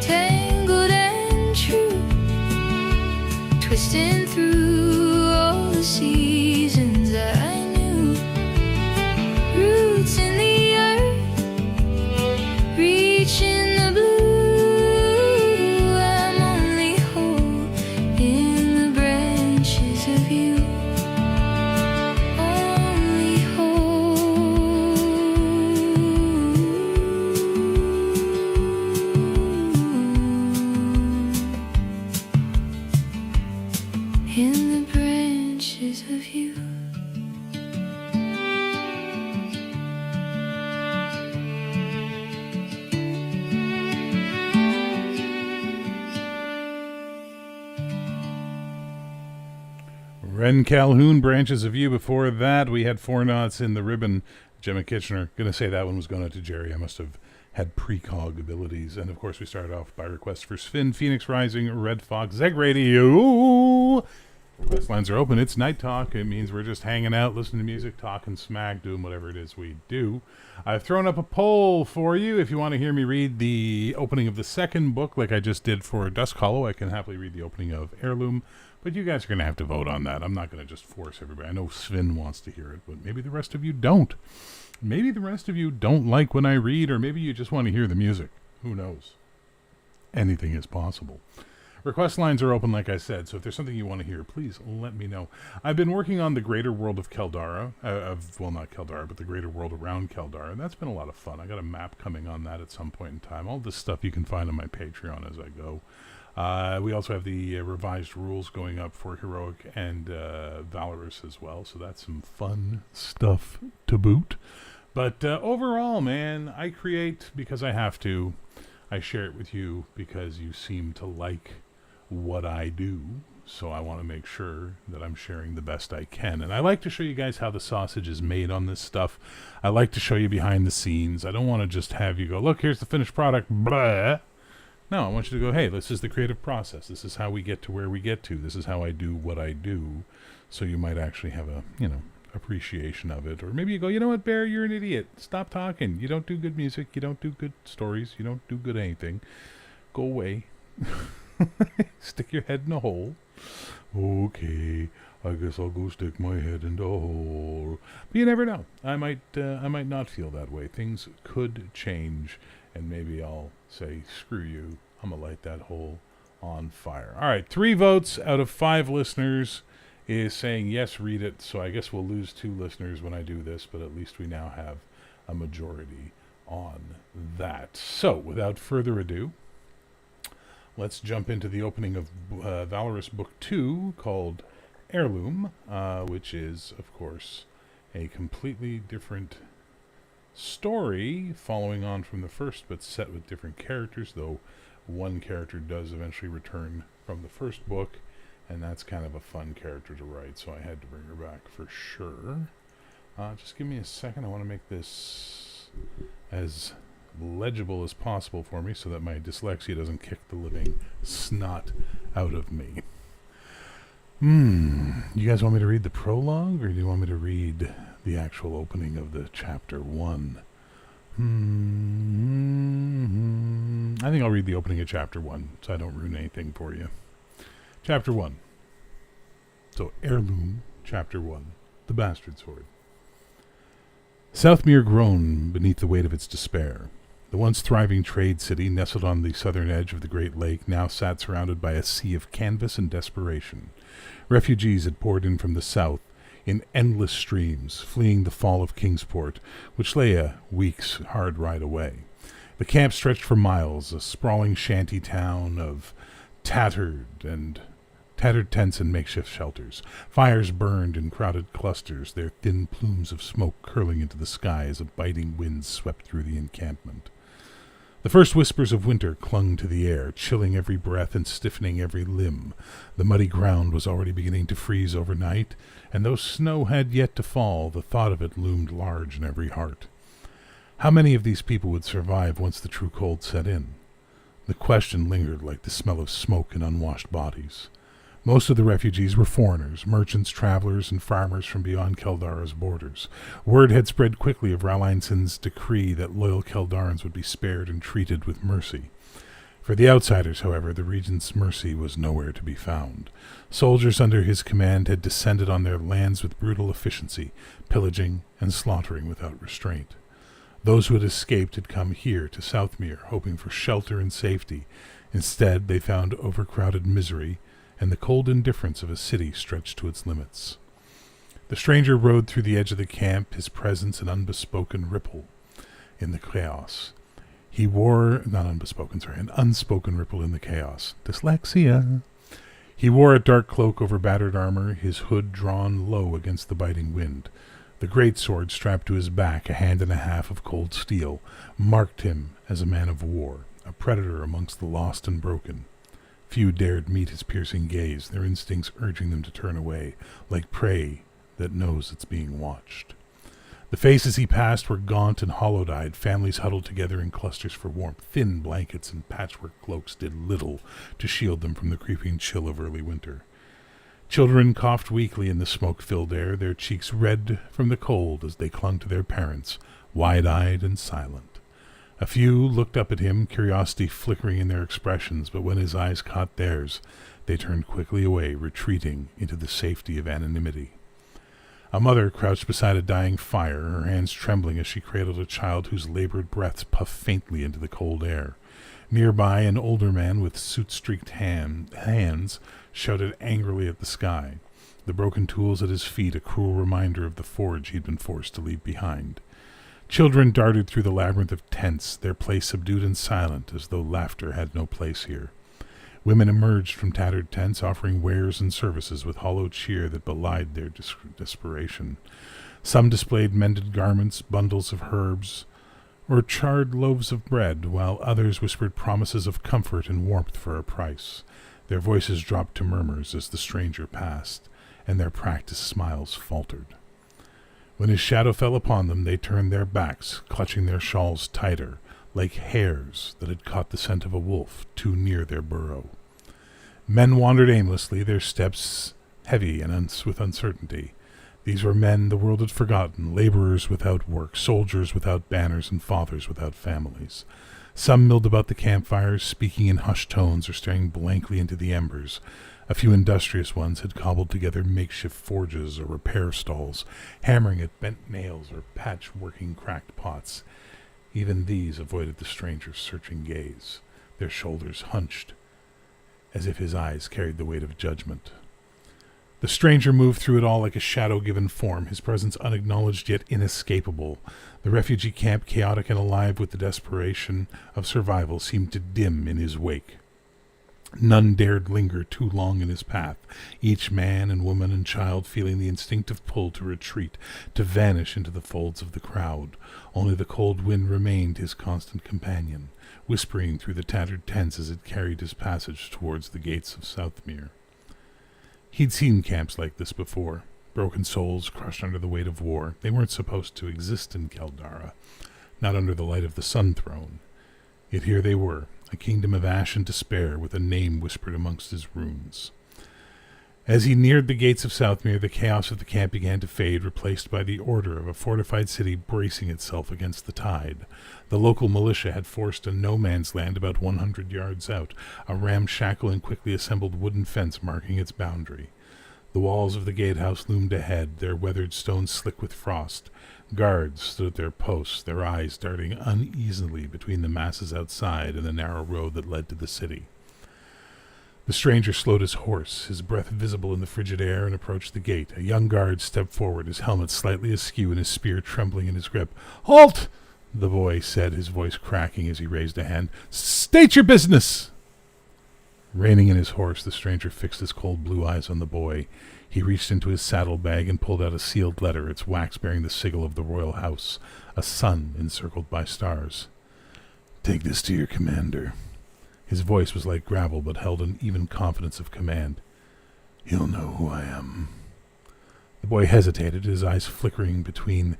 tangled and true, twisting through all the seasons that I knew. Roots in the earth, reaching the blue. I'm only whole in the branches of you. Only whole in the branches of you. Ren Calhoun, Branches of You. Before that, we had Four Knots in the Ribbon, Gemma Kitchener. Gonna say that one was going out to Jerry. I must have had precog abilities. And of course, we started off by request for Sven, Phoenix Rising, Red Fox, Zeg Radio. Request lines are open. It's night talk. It means we're just hanging out, listening to music, talking smack, doing whatever it is we do. I've thrown up a poll for you. If you want to hear me read the opening of the second book, like I just did for Dusk Hollow, I can happily read the opening of Heirloom. But you guys are going to have to vote on that. I'm not going to just force everybody. I know Sven wants to hear it, but maybe the rest of you don't. Maybe the rest of you don't like when I read, or maybe you just want to hear the music. Who knows? Anything is possible. Request lines are open, like I said, so if there's something you want to hear, please let me know. I've been working on the greater world of Keldara, well, not Keldara, but the greater world around Keldara, and that's been a lot of fun. I got a map coming on that at some point in time. All this stuff you can find on my Patreon as I go. We also have the revised rules going up for Heroic and Valorous as well, so that's some fun stuff to boot. But overall, man, I create because I have to. I share it with you because you seem to like what I do, so I want to make sure that I'm sharing the best I can. And I like to show you guys how the sausage is made on this stuff. I like to show you behind the scenes. I don't want to just have you go, look, here's the finished product, blah. No, I want you to go, hey, this is the creative process. This is how we get to where we get to. This is how I do what I do. So you might actually have a, appreciation of it. Or maybe you go, you know what, Bear, you're an idiot. Stop talking. You don't do good music. You don't do good stories. You don't do good anything. Go away. Stick your head in a hole. Okay, I guess I'll go stick my head in the hole. But you never know. I might not feel that way. Things could change, and maybe I'll say, screw you. I'm gonna light that hole on fire. All right, 3 votes out of 5 listeners is saying yes, read it. So I guess we'll lose 2 listeners when I do this, but at least we now have a majority on that. So without further ado, let's jump into the opening of Valorous Book 2 called Heirloom, which is, of course, a completely different story following on from the first, but set with different characters, though one character does eventually return from the first book, and that's kind of a fun character to write, so I had to bring her back for sure. Just give me a second. I want to make this as legible as possible for me so that my dyslexia doesn't kick the living snot out of me. You guys want me to read the prologue, or do you want me to read the actual opening of the chapter 1? I think I'll read the opening of Chapter 1, so I don't ruin anything for you. Chapter 1. So, Heirloom, Chapter 1. The Bastard Sword. Southmere groaned beneath the weight of its despair. The once thriving trade city, nestled on the southern edge of the Great Lake, now sat surrounded by a sea of canvas and desperation. Refugees had poured in from the south in endless streams, fleeing the fall of Kingsport, which lay a week's hard ride away. The camp stretched for miles, a sprawling shanty town of tattered tents and makeshift shelters. Fires burned in crowded clusters, their thin plumes of smoke curling into the sky as a biting wind swept through the encampment. The first whispers of winter clung to the air, chilling every breath and stiffening every limb. The muddy ground was already beginning to freeze overnight, and though snow had yet to fall, the thought of it loomed large in every heart. How many of these people would survive once the true cold set in? The question lingered like the smell of smoke and unwashed bodies. Most of the refugees were foreigners, merchants, travelers, and farmers from beyond Keldara's borders. Word had spread quickly of Ralainson's decree that loyal Keldarans would be spared and treated with mercy. For the outsiders, however, the regent's mercy was nowhere to be found. Soldiers under his command had descended on their lands with brutal efficiency, pillaging and slaughtering without restraint. Those who had escaped had come here to Southmere, hoping for shelter and safety. Instead, they found overcrowded misery and the cold indifference of a city stretched to its limits. The stranger rode through the edge of the camp, his presence an unspoken ripple in the chaos. An unspoken ripple in the chaos. Dyslexia. He wore a dark cloak over battered armor, his hood drawn low against the biting wind. The great sword strapped to his back, a hand and a half of cold steel, marked him as a man of war, a predator amongst the lost and broken. Few dared meet his piercing gaze, their instincts urging them to turn away, like prey that knows it's being watched. The faces he passed were gaunt and hollow-eyed, families huddled together in clusters for warmth. Thin blankets and patchwork cloaks did little to shield them from the creeping chill of early winter. Children coughed weakly in the smoke-filled air, their cheeks red from the cold as they clung to their parents, wide-eyed and silent. A few looked up at him, curiosity flickering in their expressions, but when his eyes caught theirs, they turned quickly away, retreating into the safety of anonymity. A mother crouched beside a dying fire, her hands trembling as she cradled a child whose labored breaths puffed faintly into the cold air. Nearby, an older man with soot-streaked hands shouted angrily at the sky, the broken tools at his feet a cruel reminder of the forge he'd been forced to leave behind. Children darted through the labyrinth of tents, their play subdued and silent, as though laughter had no place here. Women emerged from tattered tents, offering wares and services with hollow cheer that belied their desperation. Some displayed mended garments, bundles of herbs, or charred loaves of bread, while others whispered promises of comfort and warmth for a price. Their voices dropped to murmurs as the stranger passed, and their practiced smiles faltered. When his shadow fell upon them, they turned their backs, clutching their shawls tighter, like hares that had caught the scent of a wolf too near their burrow. Men wandered aimlessly, their steps heavy and with uncertainty. These were men the world had forgotten, laborers without work, soldiers without banners, and fathers without families. Some milled about the campfires, speaking in hushed tones or staring blankly into the embers. A few industrious ones had cobbled together makeshift forges or repair stalls, hammering at bent nails or patchworking cracked pots. Even these avoided the stranger's searching gaze, their shoulders hunched, as if his eyes carried the weight of judgment. The stranger moved through it all like a shadow given form, his presence unacknowledged yet inescapable. The refugee camp, chaotic and alive with the desperation of survival, seemed to dim in his wake. None dared linger too long in his path, each man and woman and child feeling the instinctive pull to retreat, to vanish into the folds of the crowd. Only the cold wind remained his constant companion, whispering through the tattered tents as it carried his passage towards the gates of Southmere. He'd seen camps like this before, broken souls crushed under the weight of war. They weren't supposed to exist in Keldara, not under the light of the Sun Throne. Yet here they were, a kingdom of ash and despair, with a name whispered amongst his runes. As he neared the gates of Southmere, the chaos of the camp began to fade, replaced by the order of a fortified city bracing itself against the tide. The local militia had forced a no-man's land about 100 yards out, a ramshackle and quickly assembled wooden fence marking its boundary. The walls of the gatehouse loomed ahead, their weathered stones slick with frost. Guards stood at their posts, their eyes darting uneasily between the masses outside and the narrow road that led to the city. The stranger slowed his horse, his breath visible in the frigid air, and approached the gate. A young guard stepped forward, his helmet slightly askew and his spear trembling in his grip. "Halt!" the boy said, his voice cracking as he raised a hand. "State your business!" Reining in his horse, the stranger fixed his cold blue eyes on the boy. He reached into his saddlebag and pulled out a sealed letter, its wax bearing the sigil of the royal house, a sun encircled by stars. "Take this to your commander." His voice was like gravel, but held an even confidence of command. "He'll know who I am." The boy hesitated, his eyes flicking between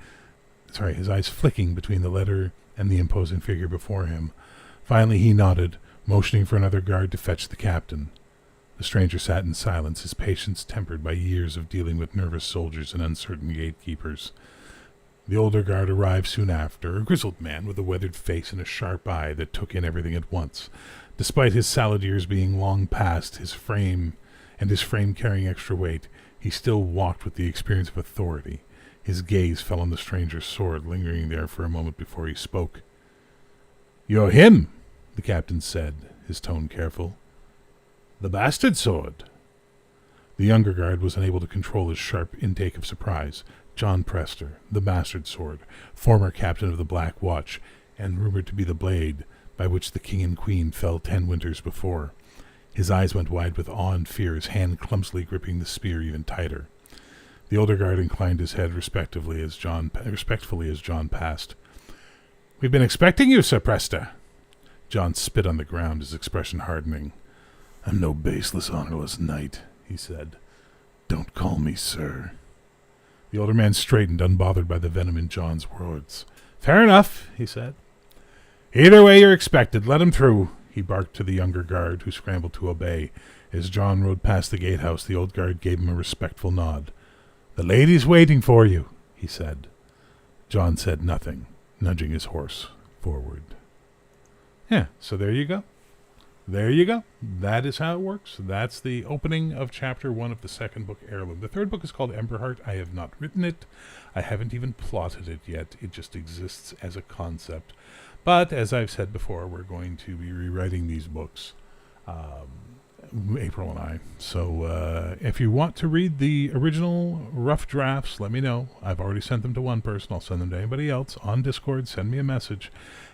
the letter and the imposing figure before him. Finally he nodded, motioning for another guard to fetch the captain. The stranger sat in silence, his patience tempered by years of dealing with nervous soldiers and uncertain gatekeepers. The older guard arrived soon after, a grizzled man with a weathered face and a sharp eye that took in everything at once. Despite his salad years being long past, his frame carrying extra weight, he still walked with the experience of authority. His gaze fell on the stranger's sword, lingering there for a moment before he spoke. "You're him," the captain said, his tone careful. "The bastard sword." The younger guard was unable to control his sharp intake of surprise. John Prester, the bastard sword, former captain of the Black Watch, and rumored to be the blade by which the king and queen fell 10 winters before. His eyes went wide with awe and fear, his hand clumsily gripping the spear even tighter. The older guard inclined his head respectfully as John passed. "We've been expecting you, Sir Prester." John spit on the ground, his expression hardening. "I'm no baseless, honorless knight," he said. "Don't call me sir." The older man straightened, unbothered by the venom in John's words. "Fair enough," he said. "Either way you're expected. Let him through," he barked to the younger guard, who scrambled to obey. As John rode past the gatehouse, the old guard gave him a respectful nod. "The lady's waiting for you," he said. John said nothing, nudging his horse forward. Yeah, so there you go. There you go. That is how it works. That's the opening of Chapter 1 of the second book, Heirloom. The third book is called Emberheart. I have not written it. I haven't even plotted it yet. It just exists as a concept. But, as I've said before, we're going to be rewriting these books, April and I. So if you want to read the original rough drafts, let me know. I've already sent them to one person. I'll send them to anybody else. On Discord, send me a message,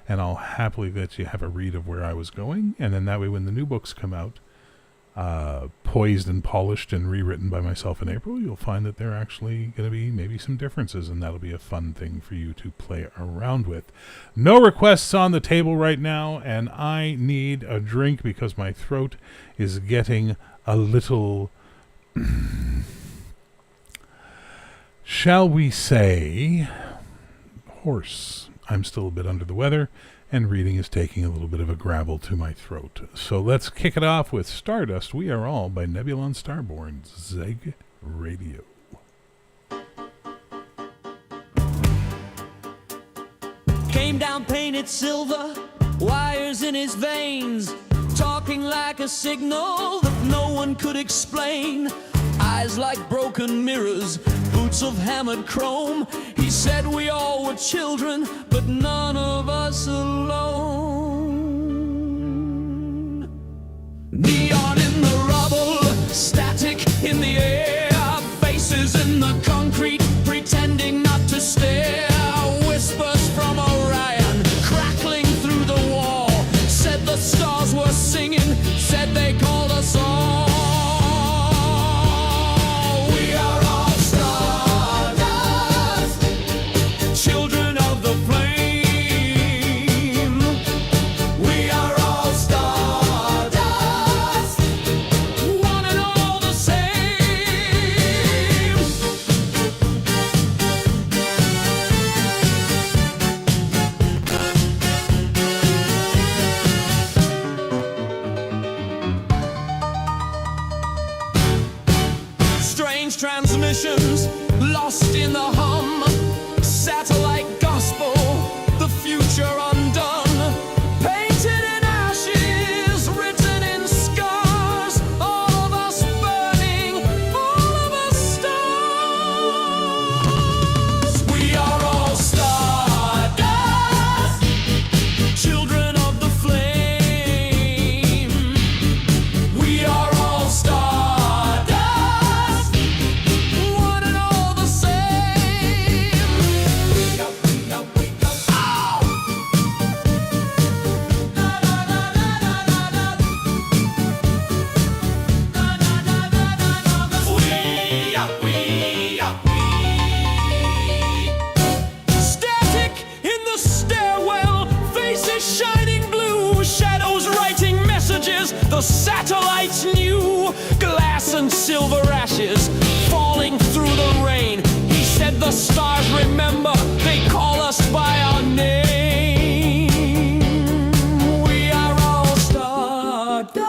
and I'll happily let you have a read of where I was going. And then that way, when the new books come out, poised and polished and rewritten by myself in April, you'll find that there are actually going to be maybe some differences, and that'll be a fun thing for you to play around with. No requests on the table right now, and I need a drink because my throat is getting a little, shall we say, hoarse. I'm still a bit under the weather, and reading is taking a little bit of a gravel to my throat. So let's kick it off with Stardust We Are All by Nebulon Starborn, Zeg Radio. Came down painted silver, wires in his veins, talking like a signal that no one could explain. Eyes like broken mirrors, boots of hammered chrome. He said we all were children, but none of us alone. Neon in the rubble, static in the air, faces in the concrete, pretending not to stare. Whispers from Orion, crackling through the wall. Said the stars were singing, said they called us all. Children of the flame, stars remember, they call us by our name. We are all stardust,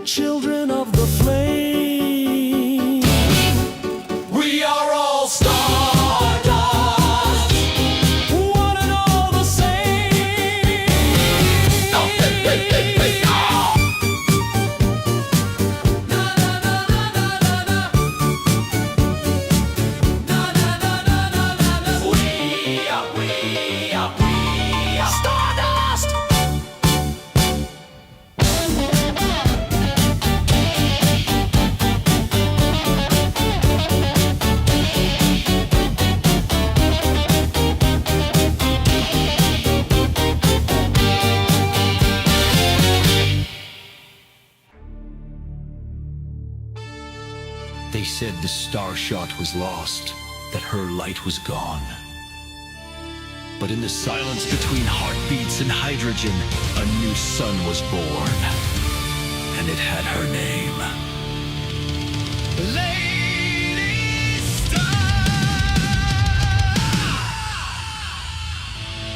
children of the flame. We are all stardust, one and all the same. Oh, hey, hey, hey, hey, oh. Stardust! They said the star shot was lost, that her light was gone. But in the silence between heartbeats and hydrogen, a new sun was born, and it had her name. Lady Star!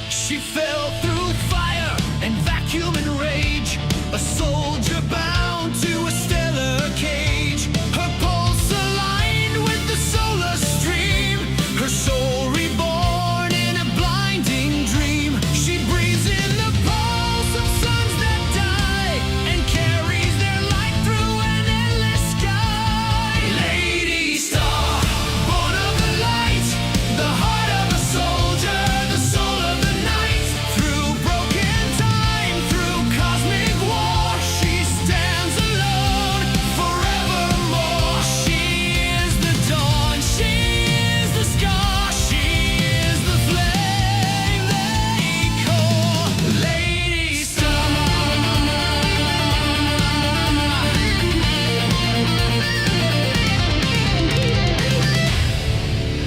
She fell through fire and vacuum and rage, a soldier bound to a stellar cage. Her pulse aligned with the solar stream, her soul reborn in a blinding dream. She breathes in the pulse of suns that die and carries their light through an endless sky. Lady Star, born of the light, the heart of a soldier, the soul of the night. Through broken time, through cosmic war, she stands alone forevermore. She is the dawn, she is the scar, she is the flame they call Lady Star.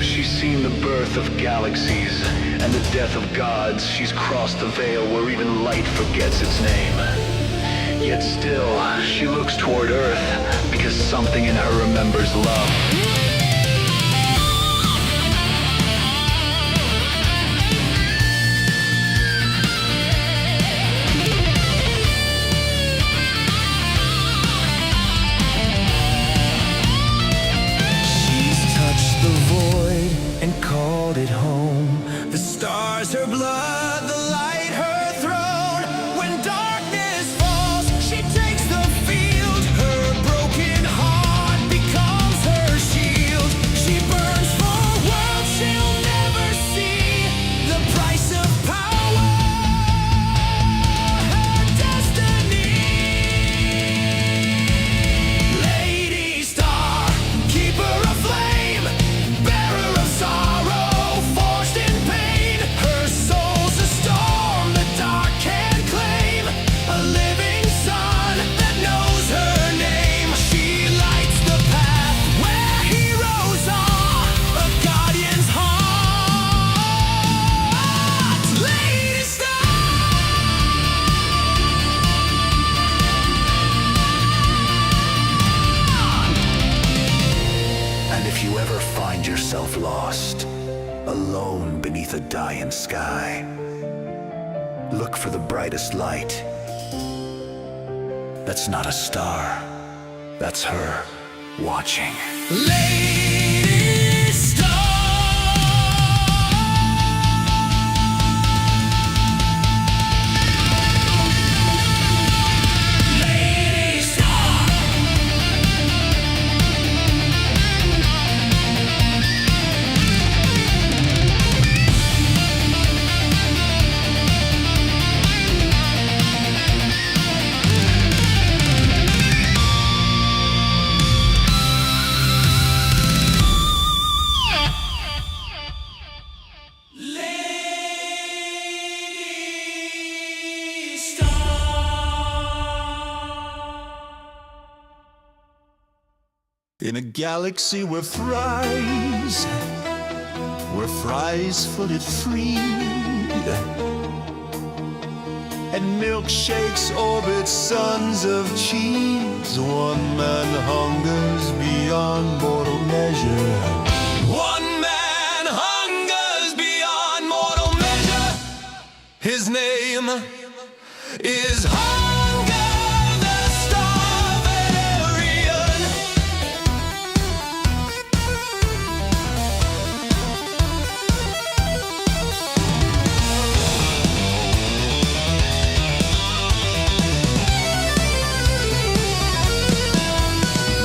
She's seen the birth of galaxies and the death of gods. She's crossed the veil where even light forgets its name. Yet still, she looks toward Earth because something in her remembers love. She's touched the void and called it home. The stars her blood, the light her throne. When darkness falls, she takes the field. Her broken heart becomes her shield. She burns for worlds she'll never see. The price of power, her destiny. Lady Star, keeper of flame, bearer of sorrow, forged in pain. Her soul's a storm the dark can't claim, a living sun that knows her name. She lights the path where heroes are, a guardian's heart. Lady Star! And if you ever find yourself lost, alone beneath a dying sky, look for the brightest light. That's not a star, that's her watching. Lady Star! Lady Star! Lady Star! In a galaxy where fries footed free, and milkshakes orbit suns of cheese, one man hungers beyond mortal measure. One His name is Hunger the Starvarian.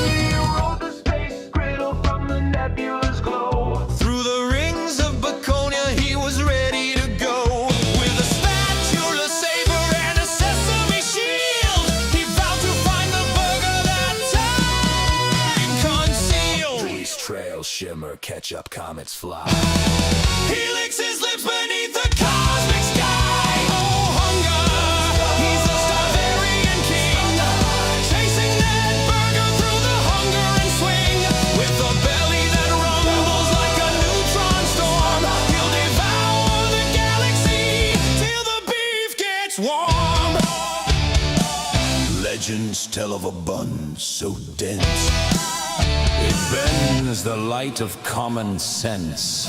He rode the space griddle from the nebula's glow. Through the rings of Baconia, he was ready to go. With a spatula, saber, and a sesame shield, he vowed to find the burger that time concealed. Trees trail shimmer, catch up, comets fly. He licks his lips beneath the cosmic sky. Oh, hunger, he's the Starvarian king, chasing that burger through the hunger and swing. With a belly that rumbles like a neutron storm, he'll devour the galaxy till the beef gets warm. Legends tell of a bun so dense it bends the light of common sense.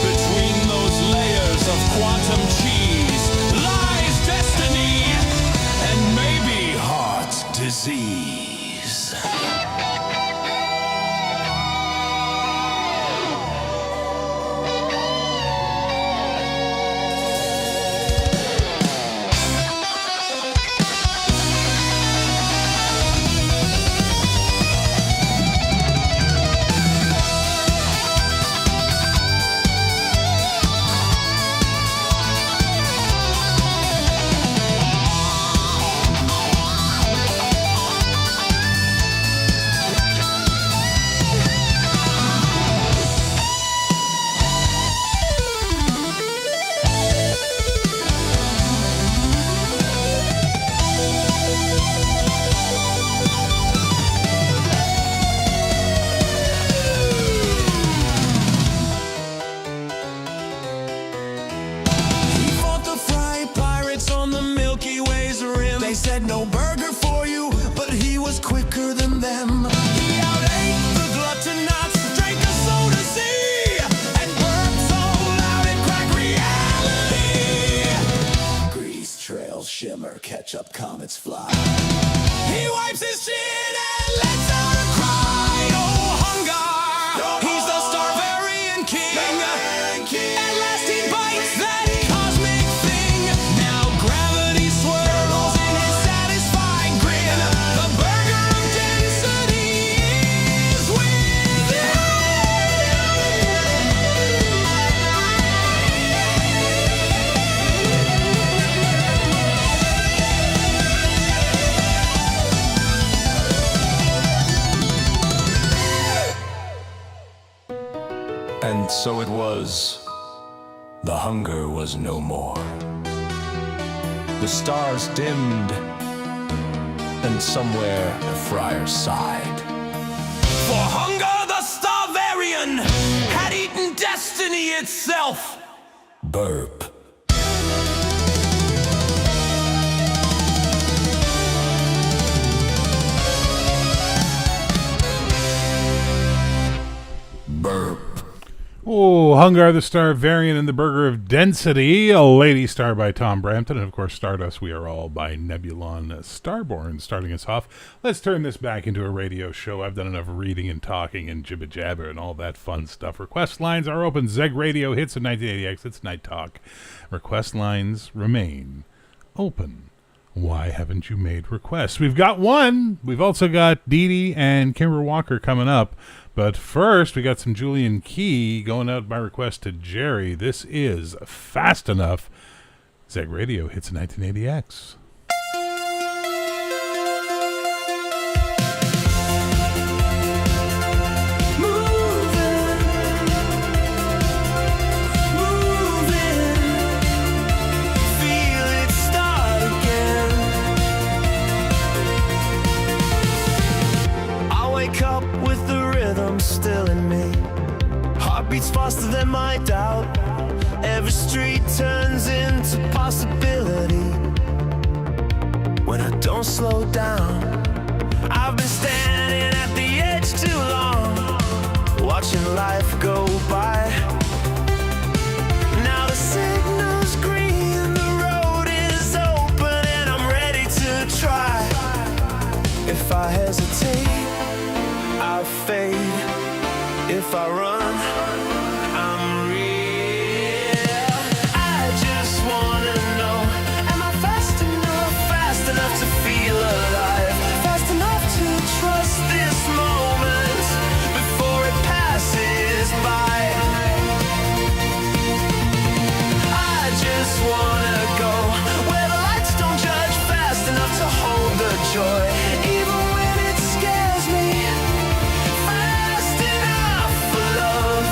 Between those layers of quantum cheese lies destiny And maybe heart disease. He fought the fry pirates on the Milky Way's rim. They said no burger for you, but he was quicker than them. He outate the gluttons, drank a soda sea, and burped so loud it cracked reality. Grease trails shimmer, catch up, comets fly. He wipes his chin and lets out a cry. Oh, hunger, he's the Starvarian king. At last he bites that cosmic thing. Now gravity swirls in his satisfying grin. The burger of density is And so it was. The hunger was no more. The stars dimmed, and somewhere a friar sighed. For hunger the Starvarian had eaten destiny itself. Burp. Burp. Oh, Hunger the Starvarian and the Burger of Density, a Lady Star by Tom Brampton, and of course Stardust We Are All by Nebulon Starborn. Starting us off, let's turn this back into a radio show. I've done enough reading and talking and jibber jabber and all that fun stuff. Request lines are open. Zeg Radio, Hits of 1980X, it's Night Talk. Request lines remain open. Why haven't you made requests? We've got one. We've also got Dee Dee and Kimber Walker coming up. But first, we got some Julian Key going out by request to Jerry. This is Fast Enough. Zeg Radio, Hits 1980X. Up with the rhythm still in me. Heart beats faster than my doubt. Every street turns into possibility. When I don't slow down, I've been standing at the edge too long, watching life go by. Now the signal's green, the if I run, I'm real. I just wanna know, am I fast enough to feel alive? Fast enough to trust this moment before it passes by. I just wanna go where the lights don't judge, fast enough to hold the joy, even when it scares me. Fast enough for love.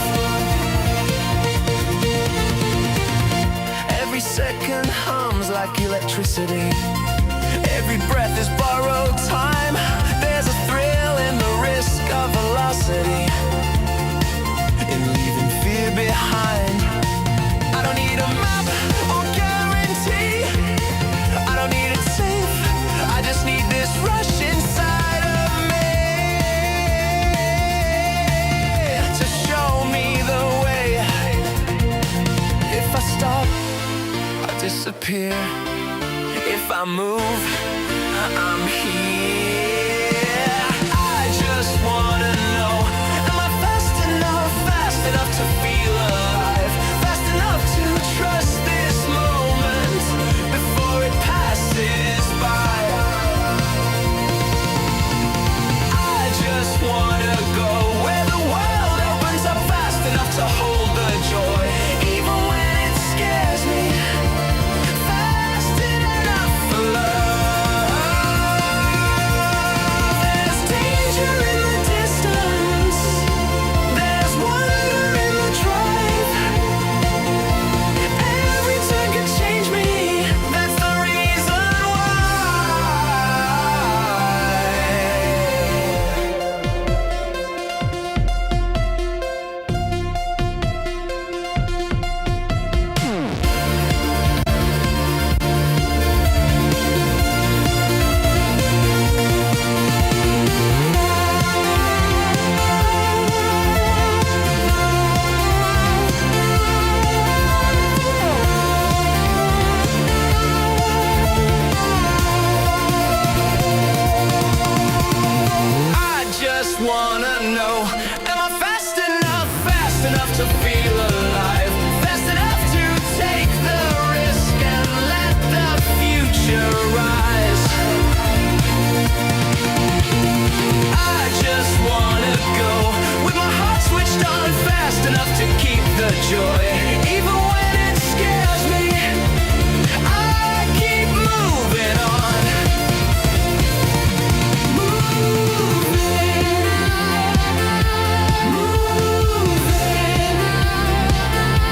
Every second hums like electricity. Every breath is borrowed time. There's a thrill in the risk of velocity, in leaving fear behind. I don't need a map or guarantee. I don't need it safe. I just need this rush inside of me to show me the way. If I stop, I disappear. If I move, I'm here. I just wanna know, am I fast enough to feel alive? Fast enough to trust this moment before it passes by. I just wanna go where the world opens up fast enough to hold the joy, even when it scares me. Fast enough for love. There's danger in the distance. There's wonder in the drive. Every turn can change me. That's the reason I just wanna know, am I fast enough to feel alive? Fast enough to take the risk and let the future rise. I just wanna go with my heart switched on, fast enough to keep the joy, even when it scares me. I keep moving on.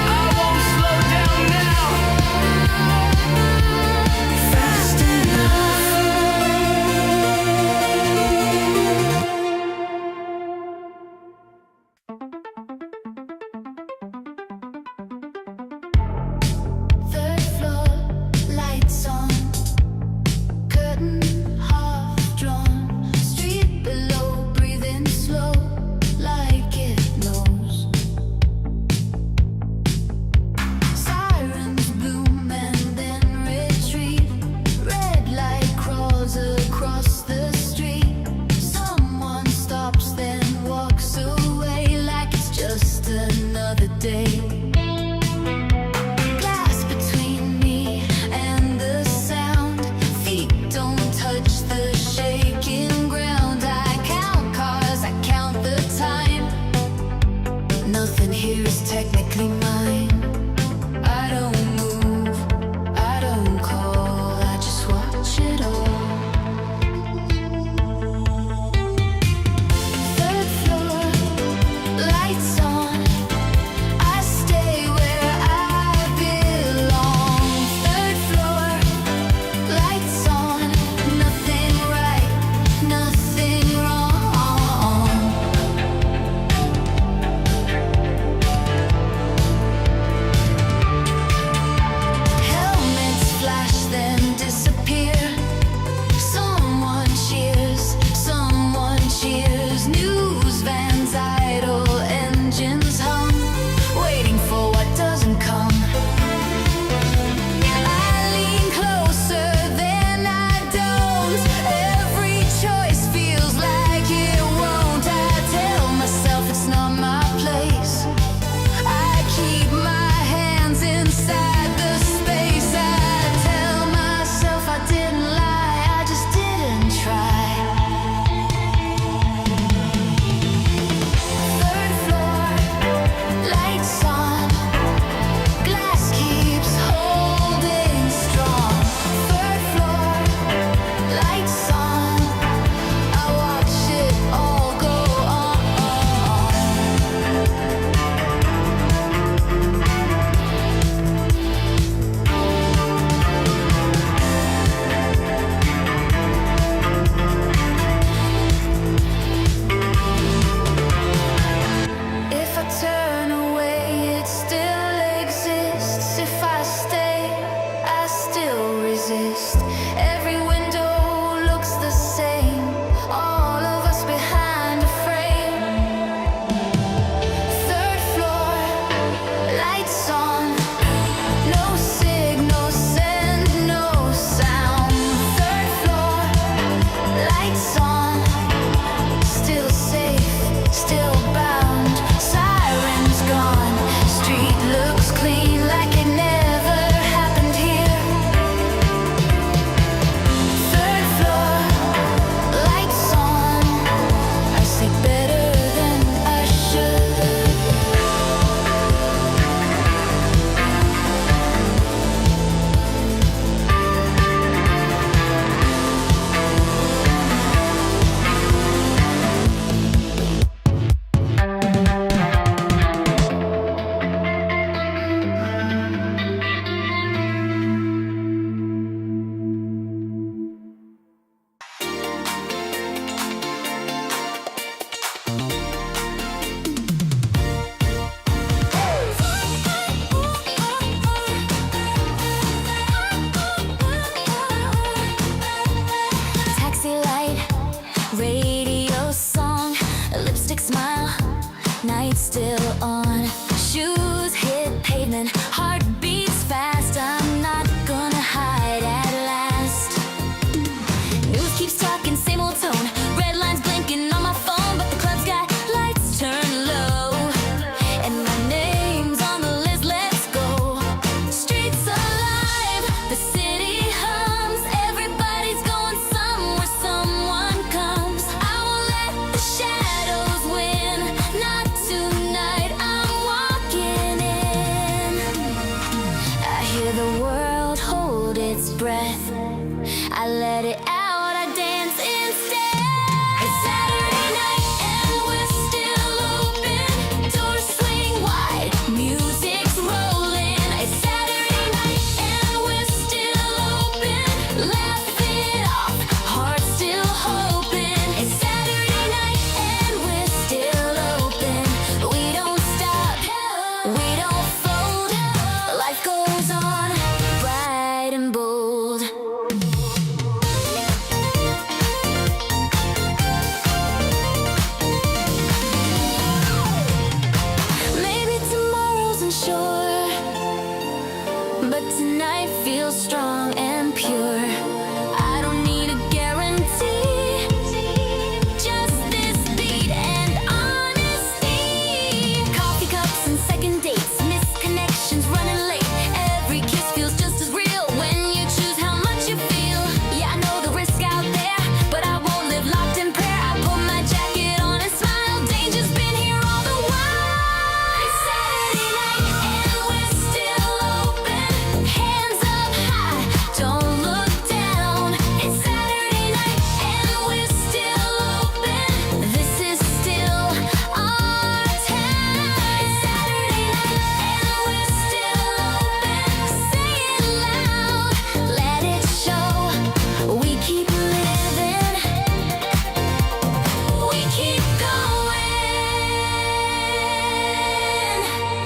I won't slow down now. Fast Third floor, lights on, curtain half drawn, street below, breathing slow, like it knows. Sirens bloom and then retreat, red light crawls across the street. Someone stops, then walks away like it's just another day. Glass between me and the sun. exist. Every window looks the same, all of us behind a frame. Third floor, lights on, no signal, send no sound. Third floor, lights on, still safe, still bound. Sirens gone, street looks clean like it never happened here. Third floor, lights on, I sleep better than I should. Taxi light, radio song, lipstick smile, night still on. Shoes hit pavement, heart beats fast. I'm not gonna hide at last. News keeps talking, same old tone. Red lines blinking on my phone, but the club's got lights turned low. And my name's on the list, let's go. Streets alive, the city hums. Everybody's going somewhere, someone comes. I won't let the shadows win, not tonight. I'm walking in. I hear the world hold its breath. I let it out, I dance instead. It's Saturday night and we're still open. Doors swing wide, music's rolling. It's Saturday night and we're still open. Laugh it off, hearts still hoping. It's Saturday night and we're still open. We don't stop, we don't fold. Life goes on, bright and bold. Maybe tomorrow's unsure, but tonight feels strong and pure. I don't need a guarantee, just this beat and honesty. Coffee cups and second dates, misconnections running late. Every kiss feels just as real when you choose how much you feel. Yeah, I know the risk out there, but I won't live locked in prayer. I put my jacket on and smile. Danger's been here all the while. It's Saturday night and we're still open. Hands up high, don't look down. It's Saturday night and we're still open. This is still our town. It's Saturday night and we're still open. Say it loud, let it show. We keep living, we keep going.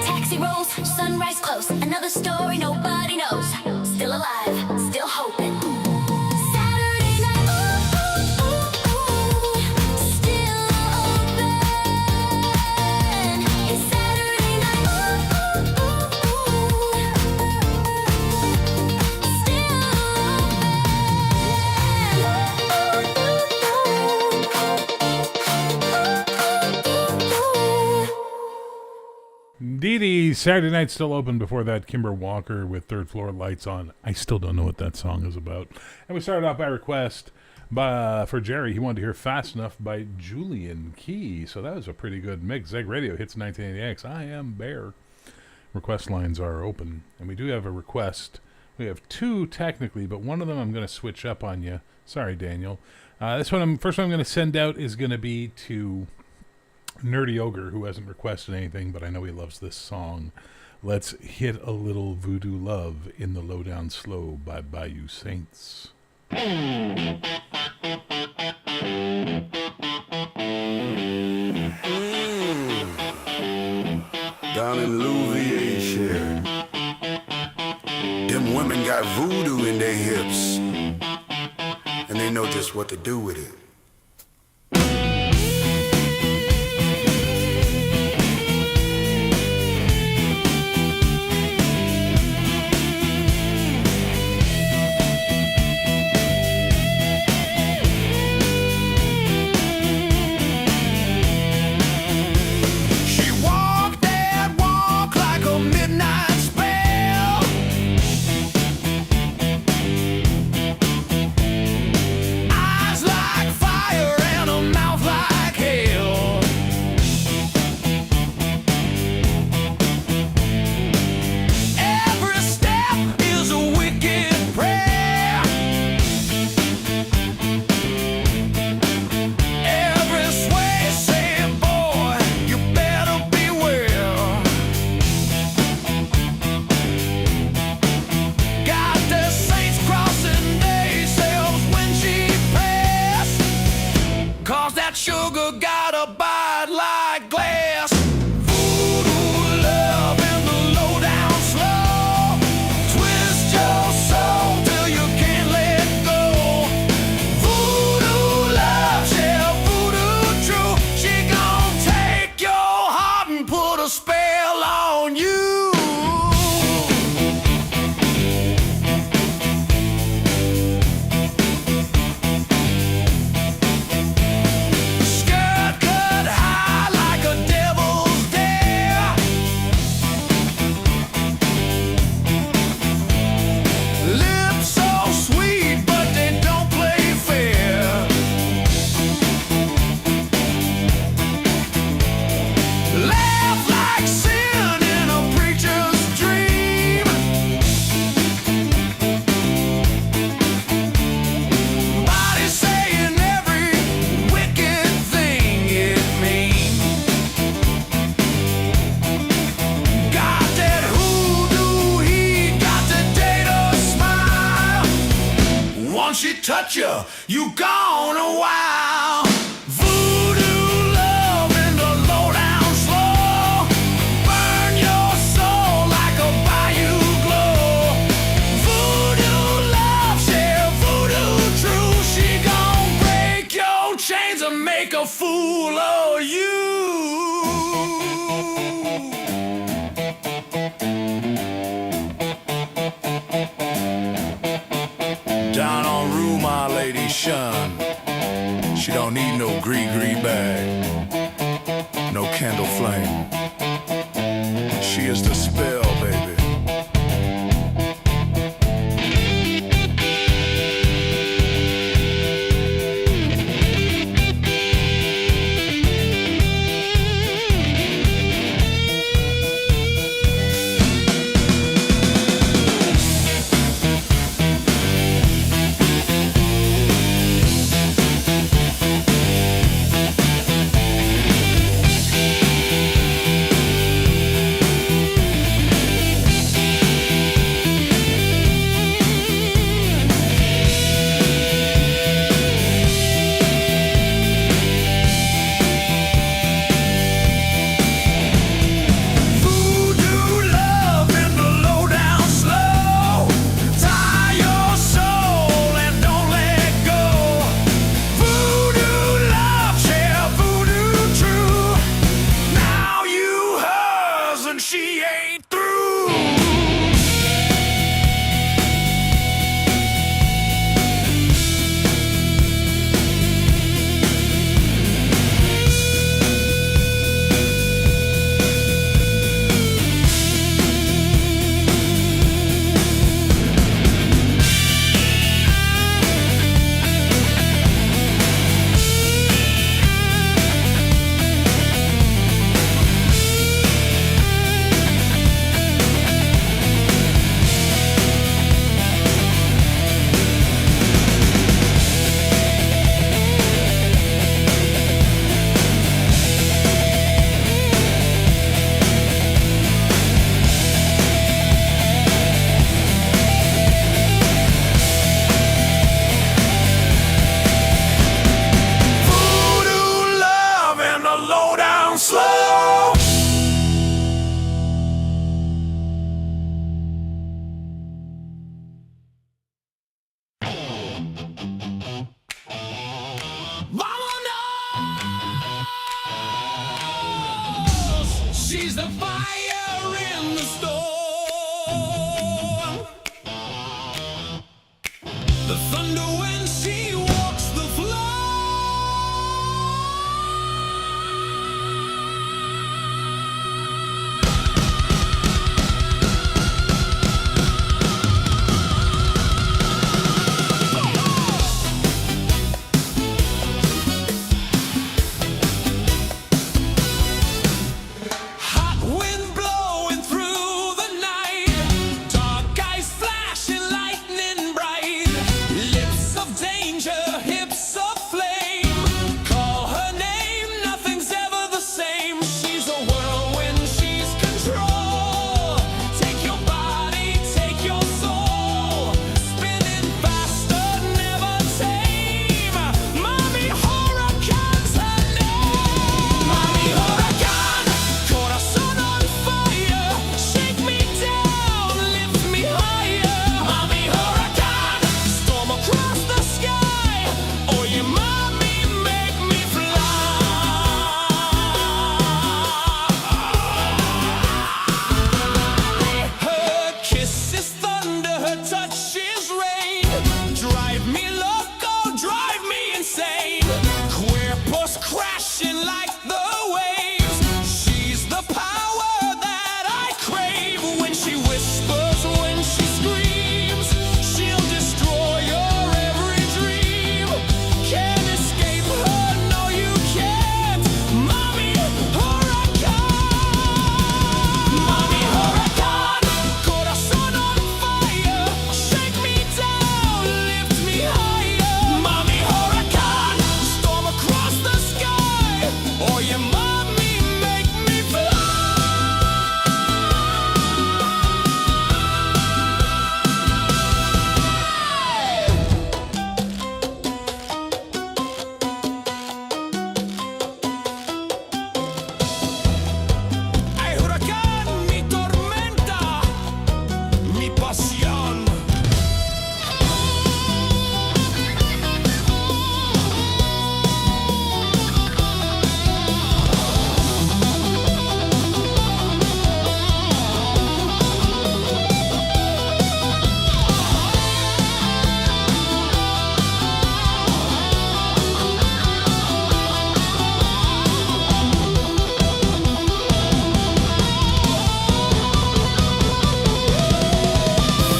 Taxi rolls, sunrise close. Another story nobody knows. Still alive, still hoping. Saturday night, ooh, ooh, ooh, ooh. Still open. It's Saturday night, ooh, ooh, ooh, ooh. Still Dee Dee, Saturday Night Still Open. Before that, Kimber Walker with Third Floor Lights On. I still don't know what that song is about. And we started off by request for Jerry. He wanted to hear Fast Enough by Julian Key. So that was a pretty good mix. Zeg Radio hits 1980X. I am Bear. Request lines are open. And we do have a request. We have two technically, but one of them I'm going to switch up on you. Sorry, Daniel. First one I'm going to send out is going to be to Nerdy Ogre, who hasn't requested anything, but I know he loves this song. Let's hit a little voodoo love in the Lowdown Slow by Bayou Saints. Down in Louisiana, them women got voodoo in their hips, and they know just what to do with it. Sugar got a bite like glass. Voodoo love in the low down slow. Twist your soul till you can't let go. Voodoo love, yeah, voodoo true. She gon' take your heart and put a spell on you. Once she touch you, you gone a while. Voodoo love in the low down slow. Burn your soul like a bayou glow. Voodoo love, share voodoo true. She gon' break your chains and make a fool of you. Down on Rue, my lady shun. She don't need no gree-gree bag, no candle flame. She is the spell, baby. The thunder when she walks the floor. Hot wind blowing through the night, dark eyes flashing lightning bright, lips of danger, hips of flame. Call her name, nothing's ever the same. She's a whirlwind, she's control. Take your body, take your soul, spinning faster, never tame. Mommy Hurricane's her name. Mommy Hurricane, corazón on fire, shake me down, lift me higher. Mommy Hurricane, storm across the sky, oh you mommy make me fly. Her kiss is thunder, her touch is rain. Drive me loco, drive me insane. Cuerpos crashing like the waves. She's the power that I crave. When she whispers, when she screams, she'll destroy your every dream. Can't escape her, no you can't. Mommy Hurricane. Mommy Hurricane, corazón on fire, shake me down, lift me higher. Mommy Hurricane, storm across the sky, oh yeah, mommy make me fly. Ay, huracán, mi tormenta, mi pasión.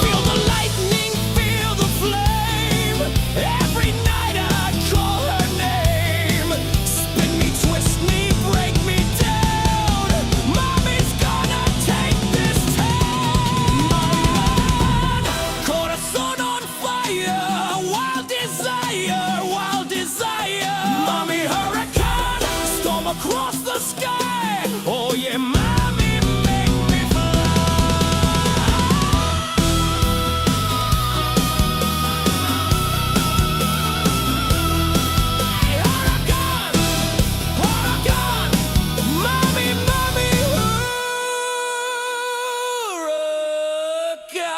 Feel the lightning, feel the flame. Every night I call her name. Spin me, twist me, break me down. Mommy's gonna take this town. Corazón on fire, wild desire, wild desire. Mommy Hurricane, storm across the sky. Oh yeah, mommy make me fly. Hurricane, hurricane, mommy, mommy, hurricane.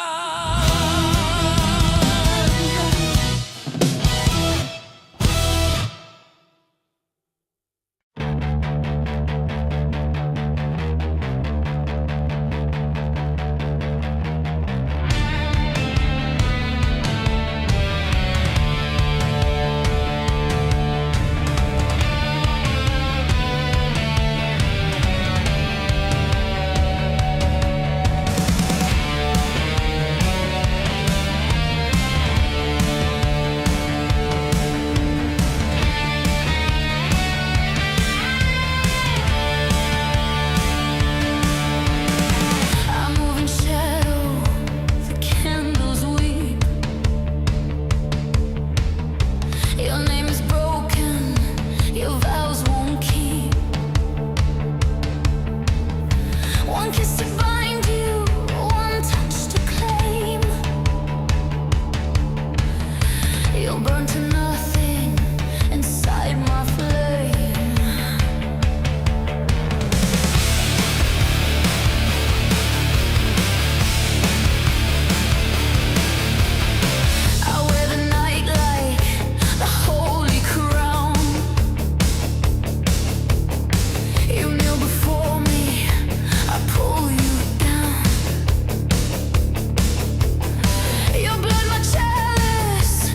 Your blood, my chalice.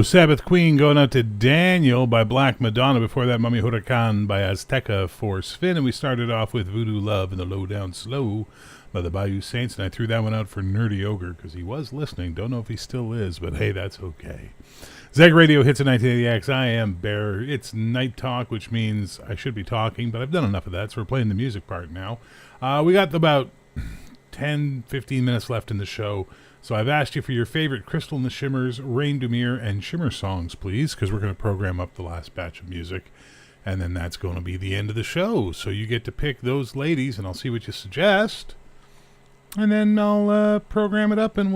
Ooh, Sabbath Queen going out to Daniel by Black Madonna. Before that, Mummy Huracan by Azteca for Sven. And we started off with Voodoo Love and the Low Down Slow by the Bayou Saints. And I threw that one out for Nerdy Ogre because he was listening. Don't know if he still is, but hey, that's okay. Zeg Radio hits at 1980X. I am Bear. It's Night Talk, which means I should be talking, but I've done enough of that, so we're playing the music part now. We got about 10, 15 minutes left in the show. So I've asked you for your favorite Crystal and the Shimmers, Rain Demir, and Shimmer songs, please, because we're going to program up the last batch of music, and then that's going to be the end of the show. So you get to pick those ladies, and I'll see what you suggest, and then I'll program it up, and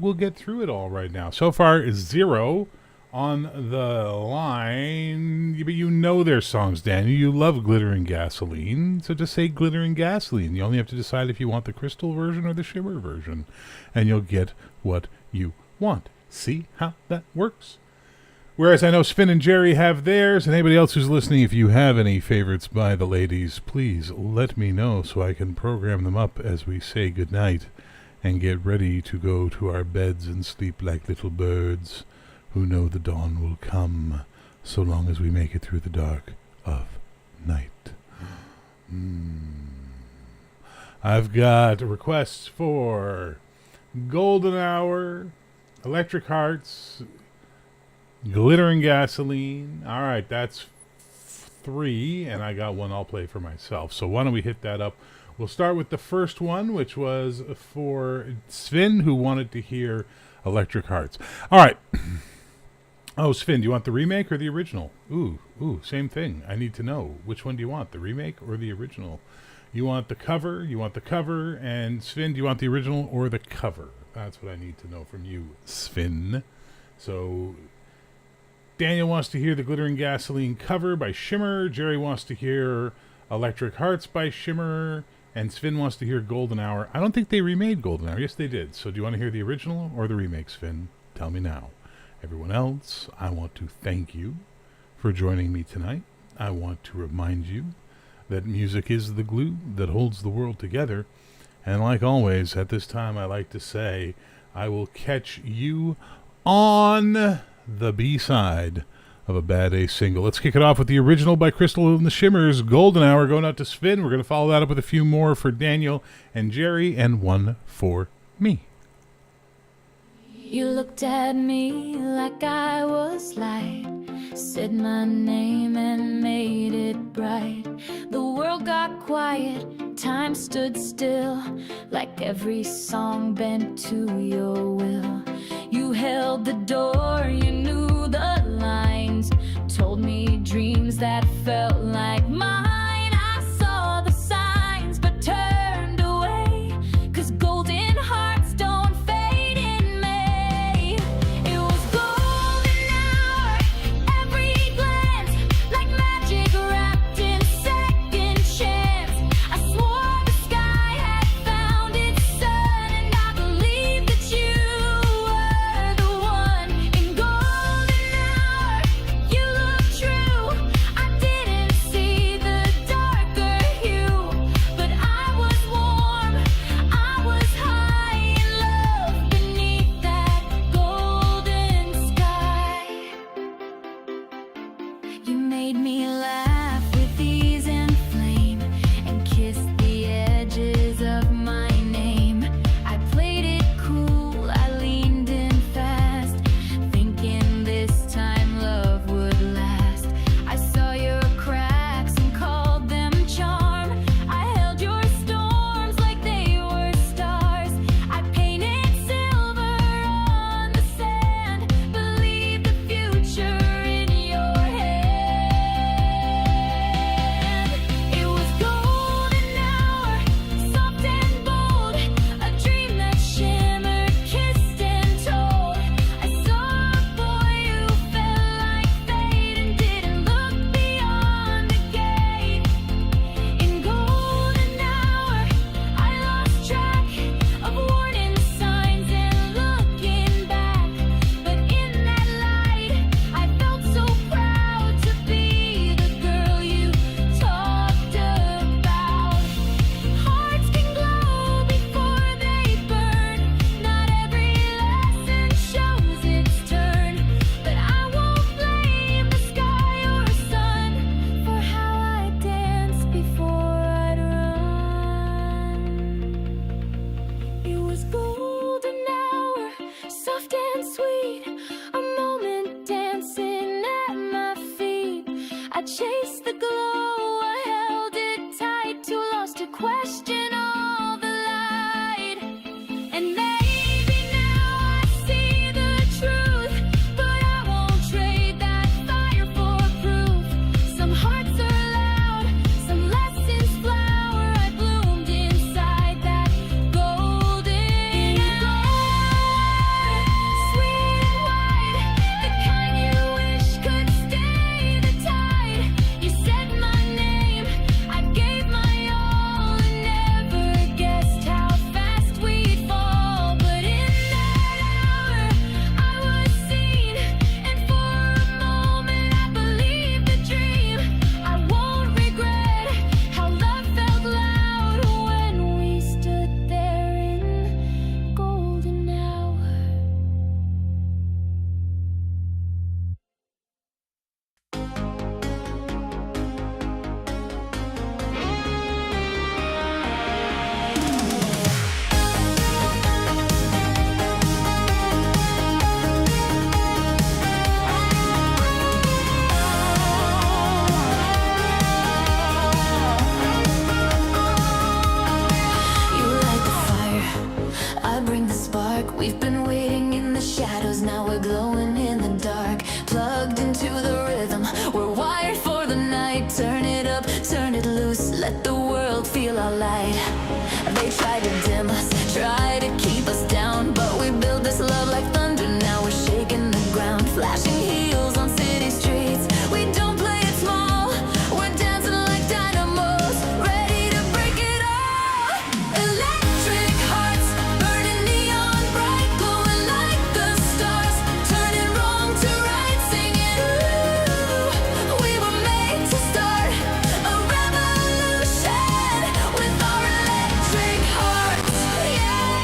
we'll get through it all right now. So far, is 0 on the line, but you know their songs, Daniel. You love Glitter and Gasoline, so just say Glitter and Gasoline. You only have to decide if you want the Crystal version or the Shimmer version, and you'll get what you want. See how that works? Whereas I know Spin and Jerry have theirs, and anybody else who's listening, if you have any favorites by the ladies, please let me know so I can program them up as we say goodnight and get ready to go to our beds and sleep like little birds who know the dawn will come, so long as we make it through the dark of night. I've got requests for Golden Hour, Electric Hearts, Glitter and Gasoline. All right, that's 3, and I got one I'll play for myself. So why don't we hit that up? We'll start with the first one, which was for Sven, who wanted to hear Electric Hearts. All right. Oh, Sven, do you want the remake or the original? Ooh, same thing. I need to know. Which one do you want, the remake or the original? You want the cover? You want the cover. And Sven, do you want the original or the cover? That's what I need to know from you, Sven. So Daniel wants to hear the Glitter and Gasoline cover by Shimmer. Jerry wants to hear Electric Hearts by Shimmer. And Sven wants to hear Golden Hour. I don't think they remade Golden Hour. Yes, they did. So do you want to hear the original or the remake, Sven? Tell me now. Everyone else, I want to thank you for joining me tonight. I want to remind you that music is the glue that holds the world together. And like always, at this time, I like to say, I will catch you on the B-side of a Bad A single. Let's kick it off with the original by Crystal and the Shimmers, Golden Hour, going out to Sven. We're going to follow that up with a few more for Daniel and Jerry, and one for me. You looked at me like I was light, said my name and made it bright. The world got quiet, time stood still, like every song bent to your will. You held the door, you knew the lines, told me dreams that felt like mine. I saw the signs but turned away, 'cause golden hearts don't fade in May. It was golden hour, every glance like magic wrapped in second chance. I swore the sky had found its sun, and I believed that you were the one. In golden hour, you looked true. I didn't see the chased the glow, I held it tight, too lost to question all the light. And maybe now I see the truth, but I won't trade that fire for proof. Some hearts are loud, some lessons flower. I bloomed inside that golden glow, sweet and white, the kind you wish could stay the tide. You said my name, I gave my all, and never guessed how fast we'd fall. But in that hour, I was seen, and for a moment I believed the dream. I won't regret how love felt loud when we stood there in golden hour. You light the fire, I bring the spark. We've been waiting in the shadows, now we're glowing in the dark. Plugged into the rhythm, we're wired for the night. Turn it up, turn it loose, let the world feel our light. They try to dim us, try to keep us down, but we build this love like thunder. Now we're shaking the ground, flashing heels on city streets. We don't play it small, we're dancing like dynamos, ready to break it all. Electric hearts, burning neon bright, glowing like the stars, turning wrong to right, singing ooh. We were made to start a revolution with our electric hearts. Yeah,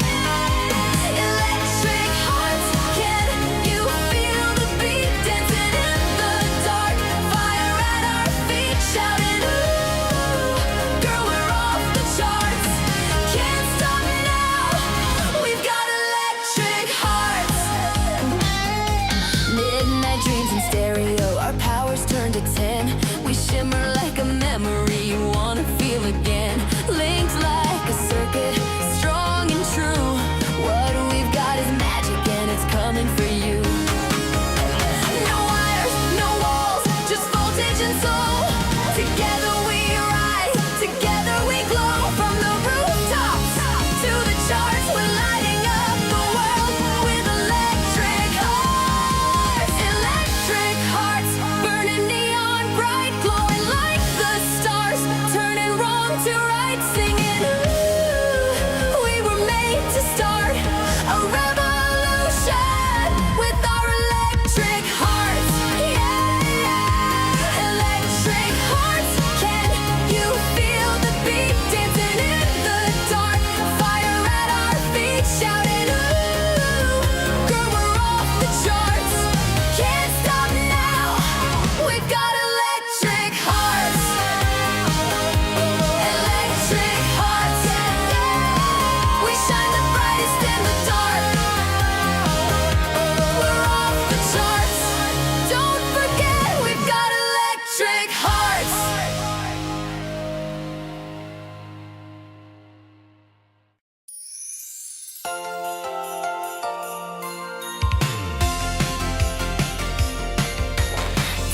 electric hearts. Can you feel the beat dancing in the dark? Fire at our feet, shouting ooh. Girl, we're off the charts. Can't stop now. We've got electric hearts. Midnight dreams in stereo, our powers turn to 10. We shimmer like a memory you wanna feel again. Linked like a circuit, strong and true. What we've got is magic and it's coming for you. No wires, no walls, just voltage and soul. Together we rise, together we glow. From the rooftops to the charts, we're lighting up the world with electric hearts. Electric hearts, burning neon bright, glowing like the stars, turning wrong to right, singing ooh. We were made to start a revolution with our electric hearts. Yeah, electric hearts. Can you feel the beat dancing in the dark? Fire at our feet, shouting ooh. Girl, we're off the charts. Can't stop now. We've got electric hearts. Electric hearts. We shine the brightest in the dark. We're off the charts. Don't forget, we've got electric hearts.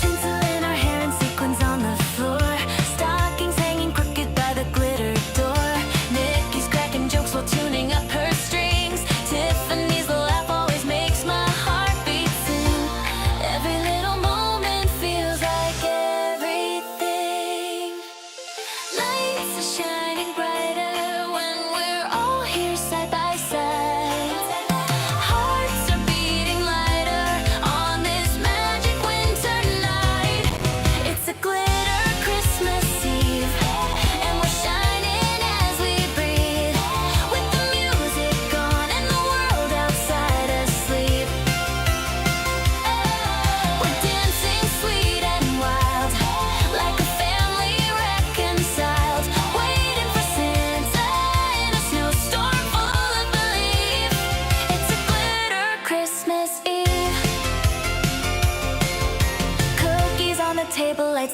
Tinsel in our hair and sequins on the floor. Stockings hanging crooked by the glitter door. Nikki's cracking jokes while tuning up her strings.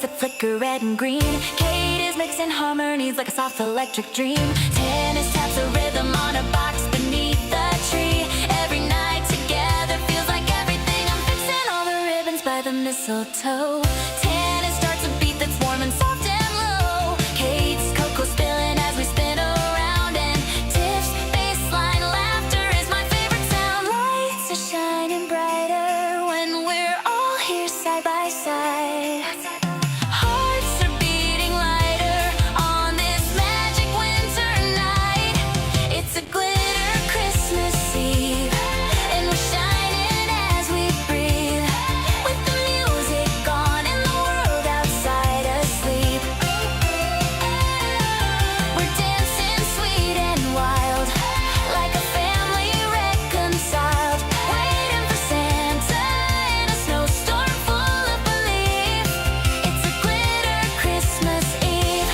that flicker red and green. Kate is mixing harmonies like a soft electric dream. Tennis taps a rhythm on a box beneath the tree. Every night together feels like everything. I'm fixing all the ribbons by the mistletoe. Tennis starts a beat that's warm and soft and low. Kate's cocoa spilling as we spin around, and Tiff's baseline laughter is my favorite sound. Lights are shining brighter when we're all here side by side. Hearts are beating lighter on this magic winter night. It's a glitter Christmas Eve, and we're shining as we breathe, with the music on and the world outside asleep. We're dancing sweet and wild, like a family reconciled, waiting for Santa in a snowstorm full of belief. It's a glitter Christmas Eve.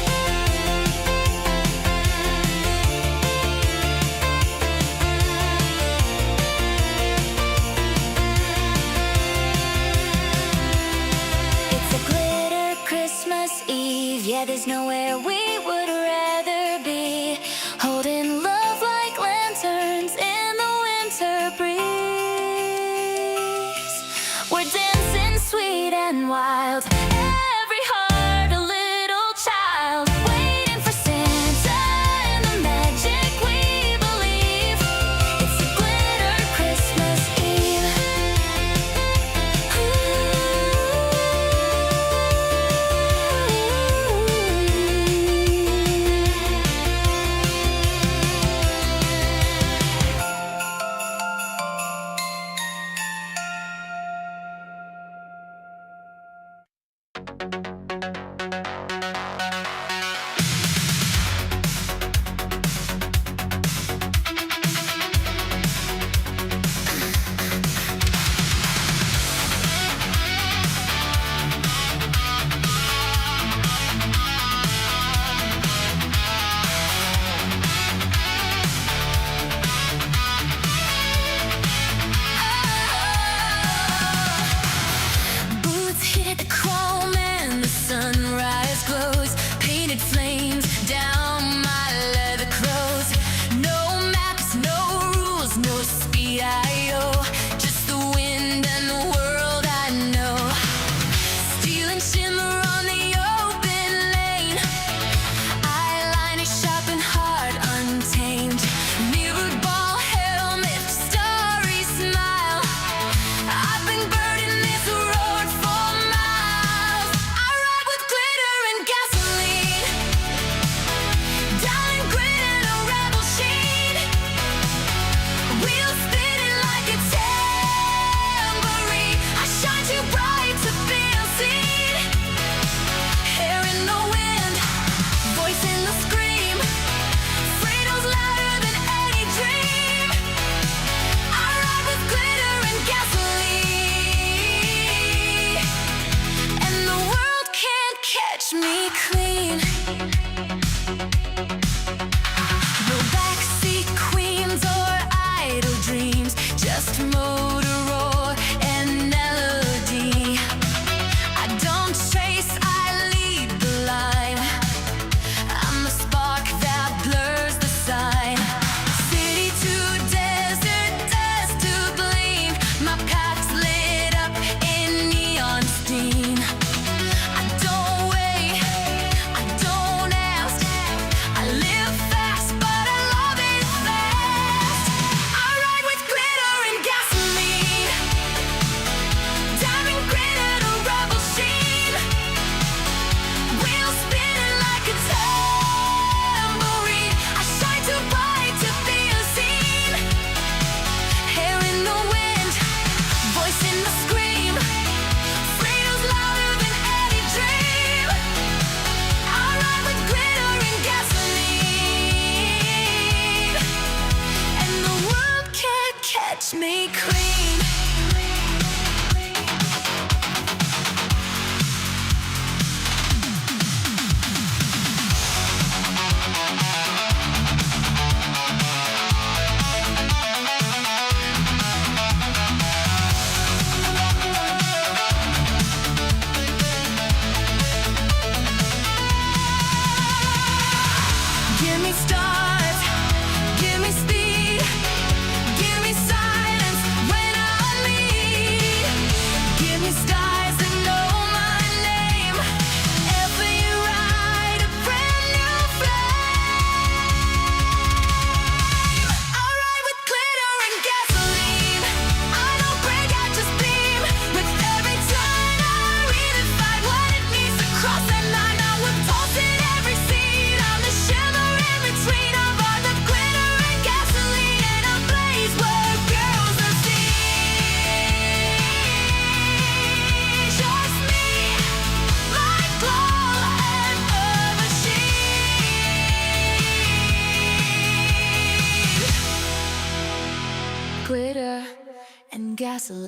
It's a glitter Christmas Eve. Yeah, there's nowhere we would rather be, holding love like lanterns in the winter breeze. We're dancing sweet and wild, every heart a little child, waiting for Santa and the magic we believe. It's a glitter Christmas Eve. Boots hit the chrome and the sunrise glows. Painted flames down my leather clothes. No maps, no rules, no speed just the wind and the world I know. Steel and shimmer on the open lane. Eyeliner sharp and hard, untamed. Mirrored ball helmet, starry smile. I've been birding this road for miles. I ride with glitter and gasoline, diamond grit and a rebel sheen. Wheels spinning like a tambourine. I shine too bright to be unseen. Hair in the wind, voice in the scream. Freedom's louder than any dream. I ride with glitter and gasoline, and the world can't catch me clean. No backseat queens or idle dreams, just motor roar and melody. I don't chase, I lead the line. I'm the spark that blurs the sign. City to desert, dust to gleam. My path's lit up in neon steam. I don't wait, I don't ask. I live fast, but I love it fast. I ride with glitter and gasoline, diamond grit and a rebel sheen. Wheels spinning like a tambourine. I shine too bright to be unseen. Hair in the wind, voice in the scream. Freedom's louder than any dream. I ride with glitter and gasoline, and the world can't catch me clean. glitter and gasoline.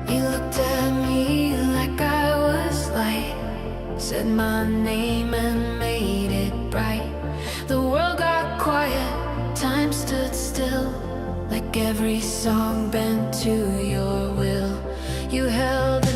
You looked at me like I was light, said my name and made it bright. The world got quiet, time stood still, like every song bent to your will. You held the